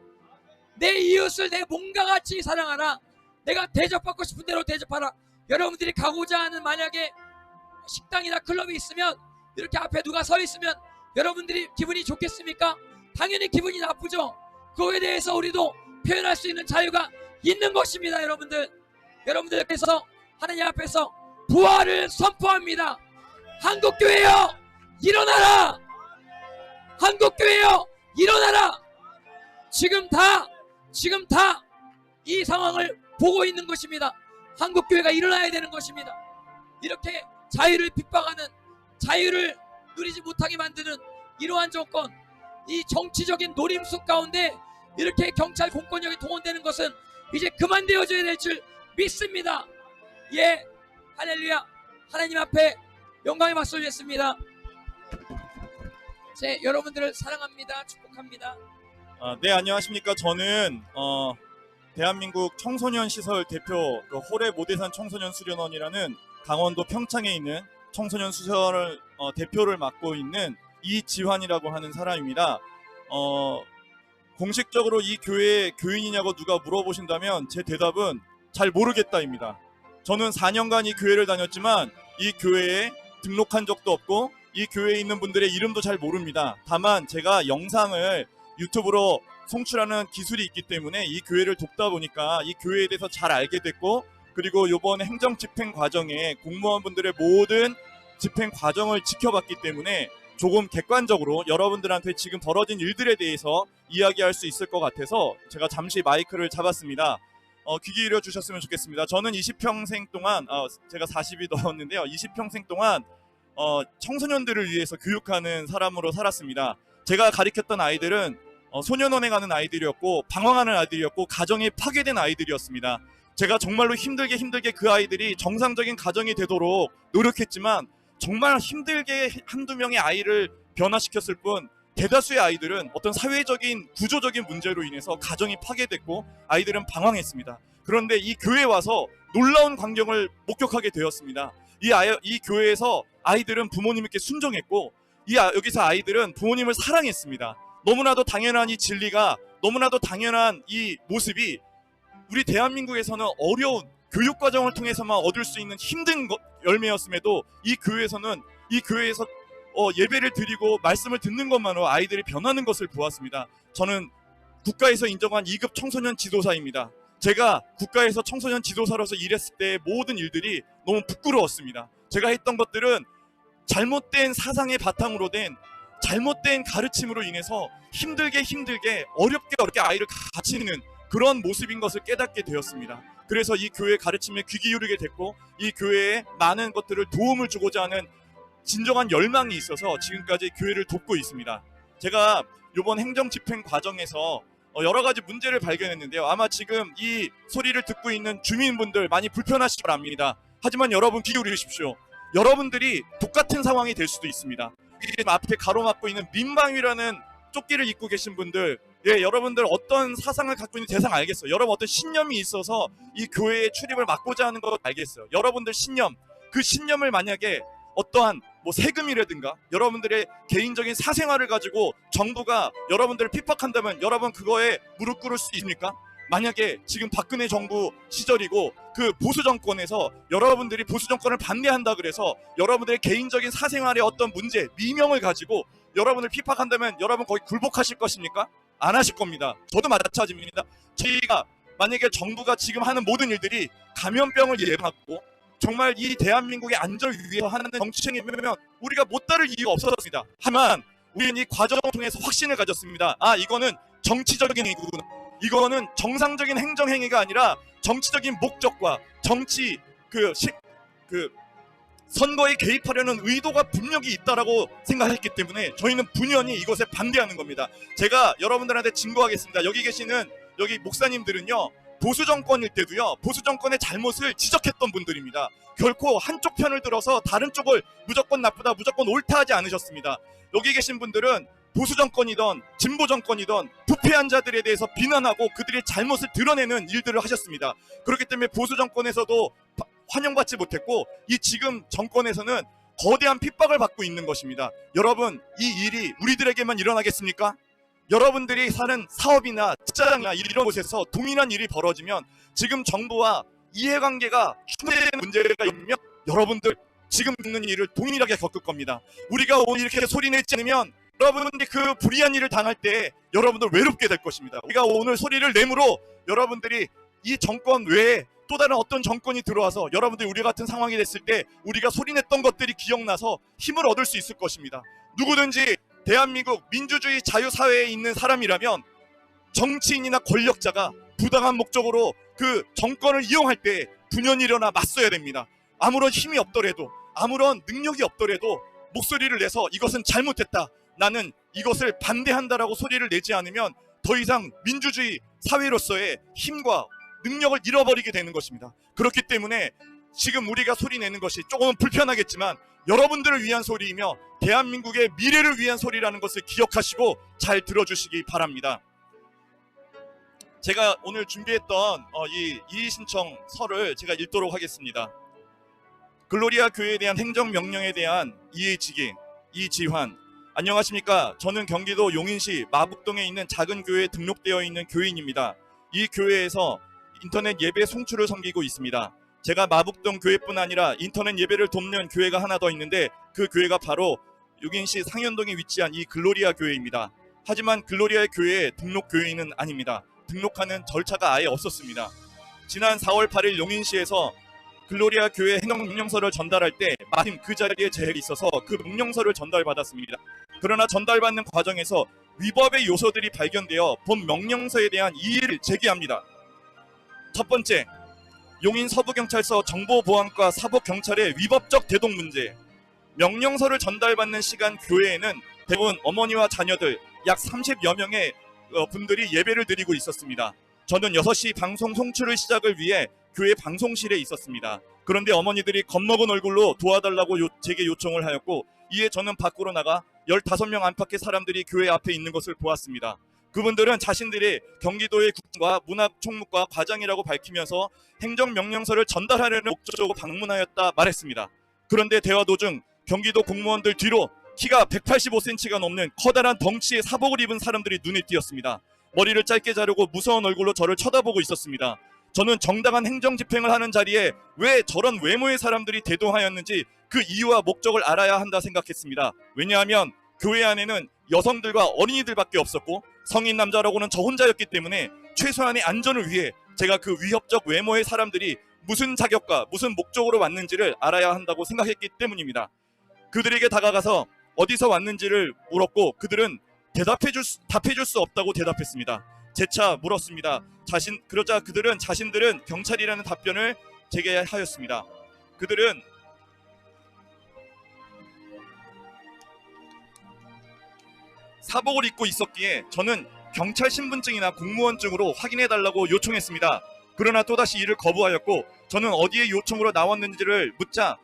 내 이웃을 내 몸과 같이 사랑하라. 내가 대접받고 싶은 대로 대접하라. 여러분들이 가고자 하는 만약에 식당이나 클럽이 있으면 이렇게 앞에 누가 서 있으면 여러분들이 기분이 좋겠습니까? 당연히 기분이 나쁘죠. 그거에 대해서 우리도 표현할 수 있는 자유가 있는 것입니다. 여러분들께서 하나님 앞에서 부활을 선포합니다. 한국교회여 일어나라. 한국교회여 일어나라. 지금 다 이 상황을 보고 있는 것입니다. 한국교회가 일어나야 되는 것입니다. 이렇게 자유를 핍박하는, 자유를 누리지 못하게 만드는 이러한 정권, 이 정치적인 노림수 가운데 이렇게 경찰 공권력이 동원되는 것은 이제 그만되어져야 될 줄 믿습니다. 예, 할렐루야. 하나님 앞에 영광의 박수 올렸습니다. 여러분들을 사랑합니다. 축복합니다. 네, 안녕하십니까. 저는 대한민국 청소년 시설 대표 호래 모대산 청소년 수련원이라는 강원도 평창에 있는 청소년 수련을 대표를 맡고 있는 이지환이라고 하는 사람입니다. 공식적으로 이 교회 교인이냐고 누가 물어보신다면 제 대답은 잘 모르겠다입니다. 저는 4년간 이 교회를 다녔지만 이 교회에 등록한 적도 없고 이 교회에 있는 분들의 이름도 잘 모릅니다. 다만 제가 영상을 유튜브로 송출하는 기술이 있기 때문에 이 교회를 돕다 보니까 이 교회에 대해서 잘 알게 됐고, 그리고 이번 행정 집행 과정에 공무원분들의 모든 집행 과정을 지켜봤기 때문에 조금 객관적으로 여러분들한테 지금 벌어진 일들에 대해서 이야기할 수 있을 것 같아서 제가 잠시 마이크를 잡았습니다. 귀 기울여 주셨으면 좋겠습니다. 저는 20평생 동안 제가 40이 넘었는데요. 20평생 동안 청소년들을 위해서 교육하는 사람으로 살았습니다. 제가 가르쳤던 아이들은 소년원에 가는 아이들이었고 방황하는 아이들이었고 가정이 파괴된 아이들이었습니다. 제가 정말로 힘들게 그 아이들이 정상적인 가정이 되도록 노력했지만 정말 힘들게 한두 명의 아이를 변화시켰을 뿐 대다수의 아이들은 어떤 사회적인 구조적인 문제로 인해서 가정이 파괴됐고 아이들은 방황했습니다. 그런데 이 교회에 와서 놀라운 광경을 목격하게 되었습니다. 이 교회에서 아이들은 부모님께 순종했고 여기서 아이들은 부모님을 사랑했습니다. 너무나도 당연한 이 진리가, 너무나도 당연한 이 모습이 우리 대한민국에서는 어려운 교육과정을 통해서만 얻을 수 있는 힘든 열매였음에도 이 교회에서 예배를 드리고 말씀을 듣는 것만으로 아이들이 변하는 것을 보았습니다. 저는 국가에서 인정한 2급 청소년 지도사입니다. 제가 국가에서 청소년 지도사로서 일했을 때의 모든 일들이 너무 부끄러웠습니다. 제가 했던 것들은 잘못된 사상의 바탕으로 된 잘못된 가르침으로 인해서 힘들게 어렵게 아이를 가르치는 그런 모습인 것을 깨닫게 되었습니다. 그래서 이 교회 가르침에 귀 기울이게 됐고 이 교회에 많은 것들을 도움을 주고자 하는 진정한 열망이 있어서 지금까지 교회를 돕고 있습니다. 제가 이번 행정 집행 과정에서 여러 가지 문제를 발견했는데요. 아마 지금 이 소리를 듣고 있는 주민분들 많이 불편하실 줄 압니다. 하지만 여러분 귀 기울이십시오. 여러분들이 똑같은 상황이 될 수도 있습니다. 앞에 가로막고 있는 민방위라는 조끼를 입고 계신 분들, 여러분들 어떤 사상을 갖고 있는 대상 알겠어요. 여러분 어떤 신념이 있어서 이 교회에 출입을 막고자 하는 것 알겠어요. 여러분들 신념, 그 신념을 만약에 어떠한 세금이라든가 여러분들의 개인적인 사생활을 가지고 정부가 여러분들을 핍박한다면 여러분 그거에 무릎 꿇을 수 있습니까? 만약에 지금 박근혜 정부 시절이고 그 보수 정권에서 여러분들이 보수 정권을 반대한다 그래서 여러분들의 개인적인 사생활의 어떤 문제, 미명을 가지고 여러분을 핍박한다면 여러분 거기 굴복하실 것입니까? 안 하실 겁니다. 저도 마찬가지입니다. 저희가 만약에 정부가 지금 하는 모든 일들이 감염병을 예방하고 정말 이 대한민국의 안전을 위해서 하는 정치행위면 우리가 못 따를 이유가 없었습니다. 하지만 우리는 이 과정을 통해서 확신을 가졌습니다. 이거는 정치적인 행위구나. 이거는 정상적인 행정행위가 아니라 정치적인 목적과 정치 선거에 개입하려는 의도가 분명히 있다라고 생각했기 때문에 저희는 분연히 이것에 반대하는 겁니다. 제가 여러분들한테 증거하겠습니다. 여기 계시는 목사님들은요, 보수 정권일 때도요, 보수 정권의 잘못을 지적했던 분들입니다. 결코 한쪽 편을 들어서 다른 쪽을 무조건 나쁘다, 무조건 옳다 하지 않으셨습니다. 여기 계신 분들은 보수 정권이든 진보 정권이든 부패한 자들에 대해서 비난하고 그들의 잘못을 드러내는 일들을 하셨습니다. 그렇기 때문에 보수 정권에서도 환영받지 못했고 이 지금 정권에서는 거대한 핍박을 받고 있는 것입니다. 여러분, 이 일이 우리들에게만 일어나겠습니까? 여러분들이 사는 사업이나 직장이나 이런 곳에서 동일한 일이 벌어지면 지금 정부와 이해관계가 충돌되는 문제가 있으면 여러분들 지금 듣는 일을 동일하게 겪을 겁니다. 우리가 오늘 이렇게 소리내지 않으면 여러분들이 그 불의한 일을 당할 때 여러분들 외롭게 될 것입니다. 우리가 오늘 소리를 내므로 여러분들이 이 정권 외에 또 다른 어떤 정권이 들어와서 여러분들이 우리 같은 상황이 됐을 때 우리가 소리냈던 것들이 기억나서 힘을 얻을 수 있을 것입니다. 누구든지 대한민국 민주주의 자유사회에 있는 사람이라면 정치인이나 권력자가 부당한 목적으로 그 정권을 이용할 때 분연히 일어나 맞서야 됩니다. 아무런 힘이 없더라도, 아무런 능력이 없더라도 목소리를 내서 이것은 잘못했다, 나는 이것을 반대한다라고 소리를 내지 않으면 더 이상 민주주의 사회로서의 힘과 능력을 잃어버리게 되는 것입니다. 그렇기 때문에 지금 우리가 소리 내는 것이 조금은 불편하겠지만 여러분들을 위한 소리이며 대한민국의 미래를 위한 소리라는 것을 기억하시고 잘 들어주시기 바랍니다. 제가 오늘 준비했던 이 이의신청서를 제가 읽도록 하겠습니다. 글로리아 교회에 대한 행정명령에 대한 이해지기, 이지환. 안녕하십니까. 저는 경기도 용인시 마북동에 있는 작은 교회에 등록되어 있는 교인입니다. 이 교회에서 인터넷 예배 송출을 섬기고 있습니다. 제가 마북동 교회뿐 아니라 인터넷 예배를 돕는 교회가 하나 더 있는데 그 교회가 바로 용인시 상현동에 위치한 이 글로리아 교회입니다. 하지만 글로리아 교회의 등록 교인은 아닙니다. 등록하는 절차가 아예 없었습니다. 지난 4월 8일 용인시에서 글로리아 교회 행정명령서를 전달할 때 마침 그 자리에 제가 있어서 그 명령서를 전달받았습니다. 그러나 전달받는 과정에서 위법의 요소들이 발견되어 본 명령서에 대한 이의를 제기합니다. 첫 번째, 용인 서부경찰서 정보보안과 사법경찰의 위법적 대동 문제. 명령서를 전달받는 시간 교회에는 대부분 어머니와 자녀들 약 30여 명의 분들이 예배를 드리고 있었습니다. 저는 6시 방송 송출을 시작을 위해 교회 방송실에 있었습니다. 그런데 어머니들이 겁먹은 얼굴로 도와달라고 제게 요청을 하였고, 이에 저는 밖으로 나가 15명 안팎의 사람들이 교회 앞에 있는 것을 보았습니다. 그분들은 자신들이 경기도의 국장과 문화총무과 과장이라고 밝히면서 행정명령서를 전달하려는 목적으로 방문하였다 말했습니다. 그런데 대화 도중 경기도 공무원들 뒤로 키가 185cm가 넘는 커다란 덩치의 사복을 입은 사람들이 눈에 띄었습니다. 머리를 짧게 자르고 무서운 얼굴로 저를 쳐다보고 있었습니다. 저는 정당한 행정집행을 하는 자리에 왜 저런 외모의 사람들이 대동하였는지 그 이유와 목적을 알아야 한다 생각했습니다. 왜냐하면 교회 안에는 여성들과 어린이들밖에 없었고 성인 남자라고는 저 혼자였기 때문에 최소한의 안전을 위해 제가 그 위협적 외모의 사람들이 무슨 자격과 무슨 목적으로 왔는지를 알아야 한다고 생각했기 때문입니다. 그들에게 다가가서 어디서 왔는지를 물었고 그들은 답해줄 수 없다고 대답했습니다. 재차 물었습니다. 그러자 그들은 자신들은 경찰이라는 답변을 제게 하였습니다. 그들은 사복을 입고 있었기에 저는 경찰 신분증이나 공무원증으로 확인해달라고 요청했습니다. 그러나 또다시 이를 거부하였고, 저는 어디에 요청으로 나왔는지를 묻자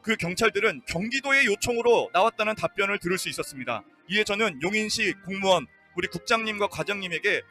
그 경찰들은 경기도의 요청으로 나왔다는 답변을 들을 수 있었습니다. 이에 저는 용인시 공무원 우리 국장님과 과장님에게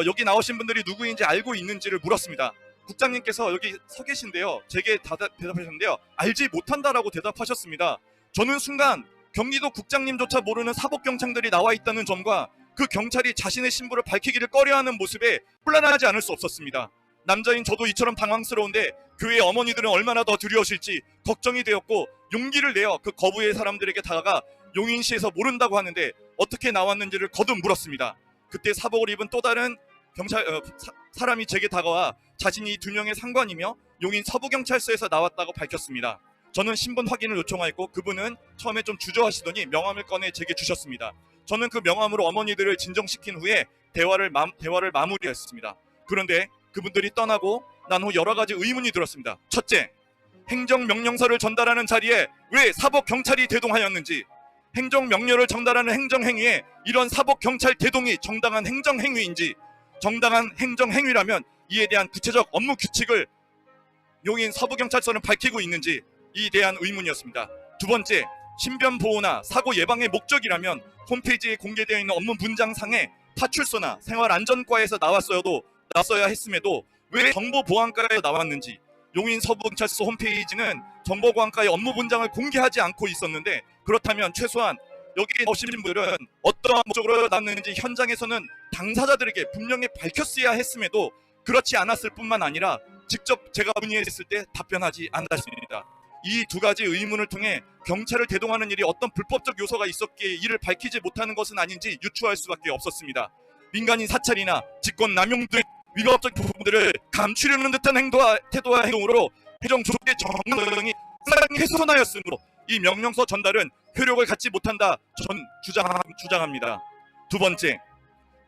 여기 나오신 분들이 누구인지 알고 있는지를 물었습니다. 국장님께서 여기 서 계신데요, 제게 대답하셨는데요, 알지 못한다라고 대답하셨습니다. 저는 순간 경기도 국장님조차 모르는 사법경찰들이 나와 있다는 점과 그 경찰이 자신의 신분을 밝히기를 꺼려하는 모습에 혼란하지 않을 수 없었습니다. 남자인 저도 이처럼 당황스러운데 교회 어머니들은 얼마나 더 두려우실지 걱정이 되었고, 용기를 내어 그 거부의 사람들에게 다가가 용인시에서 모른다고 하는데 어떻게 나왔는지를 거듭 물었습니다. 그때 사복을 입은 또 다른 사람이 제게 다가와 자신이 2명의 상관이며 용인 서부경찰서에서 나왔다고 밝혔습니다. 저는 신분 확인을 요청하였고 그분은 처음에 좀 주저하시더니 명함을 꺼내 제게 주셨습니다. 저는 그 명함으로 어머니들을 진정시킨 후에 대화를 마무리했습니다. 그런데 그분들이 떠나고 난 후 여러 가지 의문이 들었습니다. 첫째, 행정명령서를 전달하는 자리에 왜 사법경찰이 대동하였는지, 행정명령을 전달하는 행정행위에 이런 사법경찰 대동이 정당한 행정행위인지, 정당한 행정행위라면 이에 대한 구체적 업무 규칙을 용인 서부경찰서는 밝히고 있는지 이에 대한 의문이었습니다. 두 번째, 신변보호나 사고 예방의 목적이라면 홈페이지에 공개되어 있는 업무 문장상에 파출소나 생활안전과에서 나왔어야 했음에도 왜 정보보안과에서 나왔는지, 용인 서부경찰서 홈페이지는 정보보안과의 업무 문장을 공개하지 않고 있었는데, 그렇다면 최소한 여기 오신 분들은 어떠한 목적으로 나왔는지 현장에서는 당사자들에게 분명히 밝혔어야 했음에도 그렇지 않았을 뿐만 아니라 직접 제가 문의했을 때 답변하지 않았습니다. 이 두 가지 의문을 통해 경찰을 대동하는 일이 어떤 불법적 요소가 있었기에 이를 밝히지 못하는 것은 아닌지 유추할 수밖에 없었습니다. 민간인 사찰이나 직권 남용 등 위법적 부분들을 감추려는 듯한 태도와 행동으로 행정 조직의 정당성이 상당히 훼손하였으므로 이 명령서 전달은 효력을 갖지 못한다 전 주장합니다. 두 번째,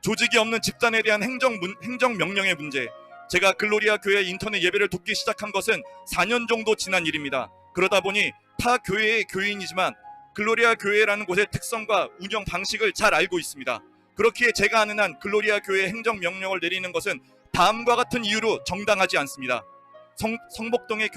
조직이 없는 집단에 대한 행정명령의 문제. 제가 글로리아 교회 인터넷 예배를 돕기 시작한 것은 4년 정도 지난 일입니다. 그러다 보니 타 교회의 교인이지만 글로리아 교회라는 곳의 특성과 운영 방식을 잘 알고 있습니다. 그렇기에 제가 아는 한 글로리아 교회의 행정명령을 내리는 것은 다음과 같은 이유로 정당하지 않습니다. 성북동의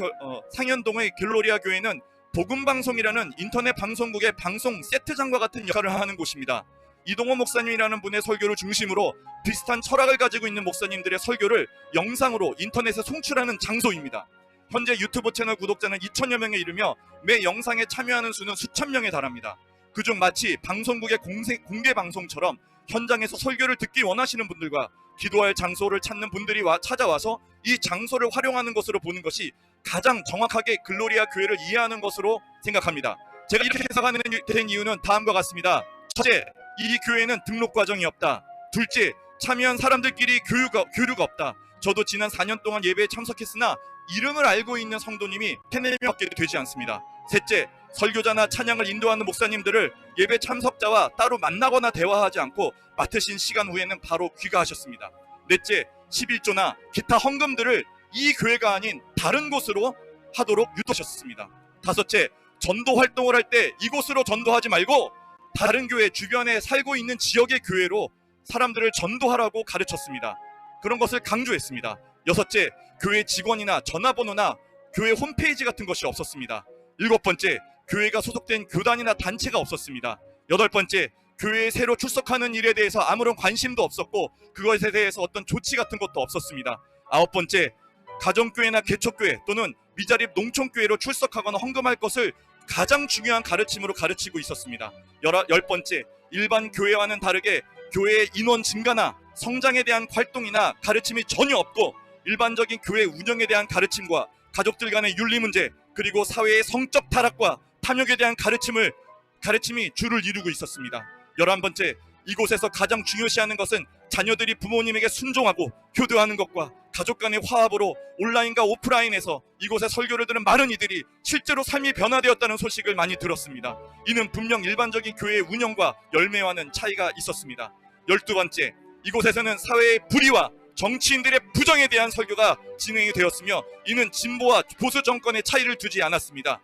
상현동의 글로리아 교회는 복음방송이라는 인터넷 방송국의 방송 세트장과 같은 역할을 하는 곳입니다. 이동호 목사님이라는 분의 설교를 중심으로 비슷한 철학을 가지고 있는 목사님들의 설교를 영상으로 인터넷에 송출하는 장소입니다. 현재 유튜브 채널 구독자는 2,000여 명에 이르며 매 영상에 참여하는 수는 수천 명에 달합니다. 그중 마치 방송국의 공개 방송처럼 현장에서 설교를 듣기 원하시는 분들과 기도할 장소를 찾는 분들이 찾아와서 이 장소를 활용하는 것으로 보는 것이 가장 정확하게 글로리아 교회를 이해하는 것으로 생각합니다. 제가 이렇게 해석하는 된 이유는 다음과 같습니다. 첫째, 이 교회는 등록 과정이 없다. 둘째, 참여한 사람들끼리 교류가 없다. 저도 지난 4년 동안 예배에 참석했으나 이름을 알고 있는 성도님이 3-4명밖에 되지 않습니다. 셋째, 설교자나 찬양을 인도하는 목사님들을 예배 참석자와 따로 만나거나 대화하지 않고 맡으신 시간 후에는 바로 귀가하셨습니다. 넷째, 11조나 기타 헌금들을 이 교회가 아닌 다른 곳으로 하도록 유도하셨습니다. 다섯째, 전도 활동을 할 때 이곳으로 전도하지 말고 다른 교회 주변에 살고 있는 지역의 교회로 사람들을 전도하라고 가르쳤습니다. 그런 것을 강조했습니다. 여섯째, 교회 직원이나 전화번호나 교회 홈페이지 같은 것이 없었습니다. 일곱 번째, 교회가 소속된 교단이나 단체가 없었습니다. 여덟 번째, 교회에 새로 출석하는 일에 대해서 아무런 관심도 없었고 그것에 대해서 어떤 조치 같은 것도 없었습니다. 아홉 번째, 가정교회나 개척교회 또는 미자립 농촌교회로 출석하거나 헌금할 것을 가장 중요한 가르침으로 가르치고 있었습니다. 열 번째, 일반 교회와는 다르게 교회의 인원 증가나 성장에 대한 활동이나 가르침이 전혀 없고 일반적인 교회 운영에 대한 가르침과 가족들 간의 윤리 문제 그리고 사회의 성적 타락과 탐욕에 대한 가르침이 주를 이루고 있었습니다. 11번째, 이곳에서 가장 중요시하는 것은 자녀들이 부모님에게 순종하고 효도하는 것과 가족 간의 화합으로 온라인과 오프라인에서 이곳에 설교를 들은 많은 이들이 실제로 삶이 변화되었다는 소식을 많이 들었습니다. 이는 분명 일반적인 교회의 운영과 열매와는 차이가 있었습니다. 12번째, 이곳에서는 사회의 불의와 정치인들의 부정에 대한 설교가 진행이 되었으며 이는 진보와 보수 정권의 차이를 두지 않았습니다.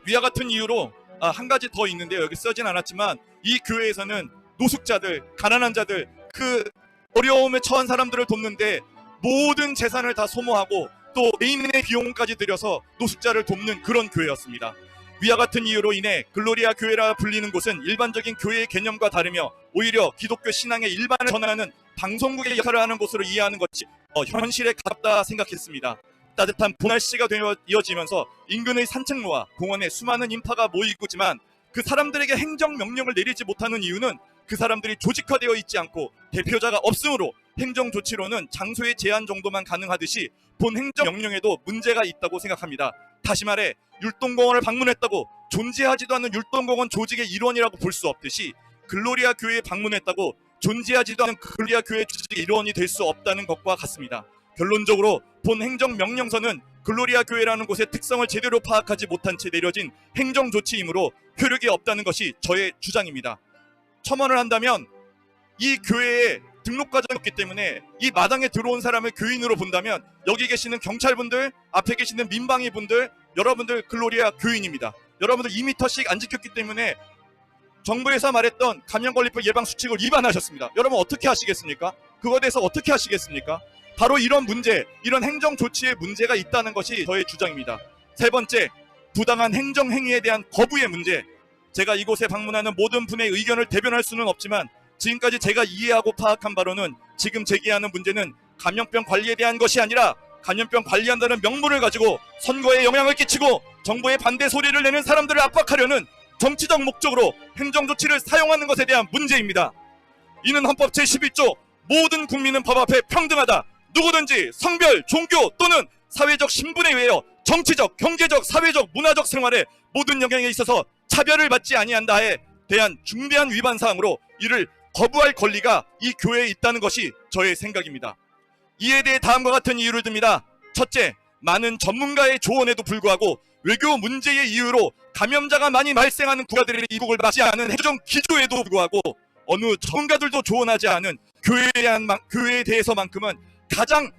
위와 같은 이유로 한 가지 더 있는데요. 여기 써진 않았지만 이 교회에서는 노숙자들, 가난한 자들, 그 어려움에 처한 사람들을 돕는데 모든 재산을 다 소모하고 또 개인의 비용까지 들여서 노숙자를 돕는 그런 교회였습니다. 위와 같은 이유로 인해 글로리아 교회라 불리는 곳은 일반적인 교회의 개념과 다르며 오히려 기독교 신앙의 일반을 전하는 방송국의 역할을 하는 곳으로 이해하는 것이 현실에 가깝다 생각했습니다. 따뜻한 봄날씨가 이어지면서 인근의 산책로와 공원에 수많은 인파가 모이고 있지만 그 사람들에게 행정명령을 내리지 못하는 이유는 그 사람들이 조직화되어 있지 않고 대표자가 없으므로 행정조치로는 장소의 제한 정도만 가능하듯이 본 행정명령에도 문제가 있다고 생각합니다. 다시 말해 율동공원을 방문했다고 존재하지도 않는 율동공원 조직의 일원이라고 볼 수 없듯이 글로리아 교회에 방문했다고 존재하지도 않는 글로리아 교회 조직의 일원이 될 수 없다는 것과 같습니다. 결론적으로 본 행정명령서는 글로리아 교회라는 곳의 특성을 제대로 파악하지 못한 채 내려진 행정조치이므로 효력이 없다는 것이 저의 주장입니다. 첨언을 한다면 이 교회에 등록 과정이 없기 때문에 이 마당에 들어온 사람을 교인으로 본다면 여기 계시는 경찰분들, 앞에 계시는 민방위분들, 여러분들 글로리아 교인입니다. 여러분들 2m씩 안 지켰기 때문에 정부에서 말했던 감염관리법 예방수칙을 위반하셨습니다. 여러분 어떻게 하시겠습니까? 그거에 대해서 어떻게 하시겠습니까? 바로 이런 문제, 이런 행정조치에 문제가 있다는 것이 저의 주장입니다. 세 번째, 부당한 행정행위에 대한 거부의 문제. 제가 이곳에 방문하는 모든 분의 의견을 대변할 수는 없지만 지금까지 제가 이해하고 파악한 바로는 지금 제기하는 문제는 감염병 관리에 대한 것이 아니라 감염병 관리한다는 명분을 가지고 선거에 영향을 끼치고 정부의 반대 소리를 내는 사람들을 압박하려는 정치적 목적으로 행정조치를 사용하는 것에 대한 문제입니다. 이는 헌법 제11조 모든 국민은 법 앞에 평등하다. 누구든지 성별, 종교 또는 사회적 신분에 의하여 정치적, 경제적, 사회적, 문화적 생활에 모든 영향에 있어서 차별을 받지 아니한다에 대한 중대한 위반 사항으로 이를 거부할 권리가 이 교회에 있다는 것이 저의 생각입니다. 이에 대해 다음과 같은 이유를 듭니다. 첫째, 많은 전문가의 조언에도 불구하고 외교 문제의 이유로 감염자가 많이 발생하는 국가들의 입국을 막지 않은 행정 기조에도 불구하고 어느 전문가들도 조언하지 않은 교회에 대해서만큼은 가장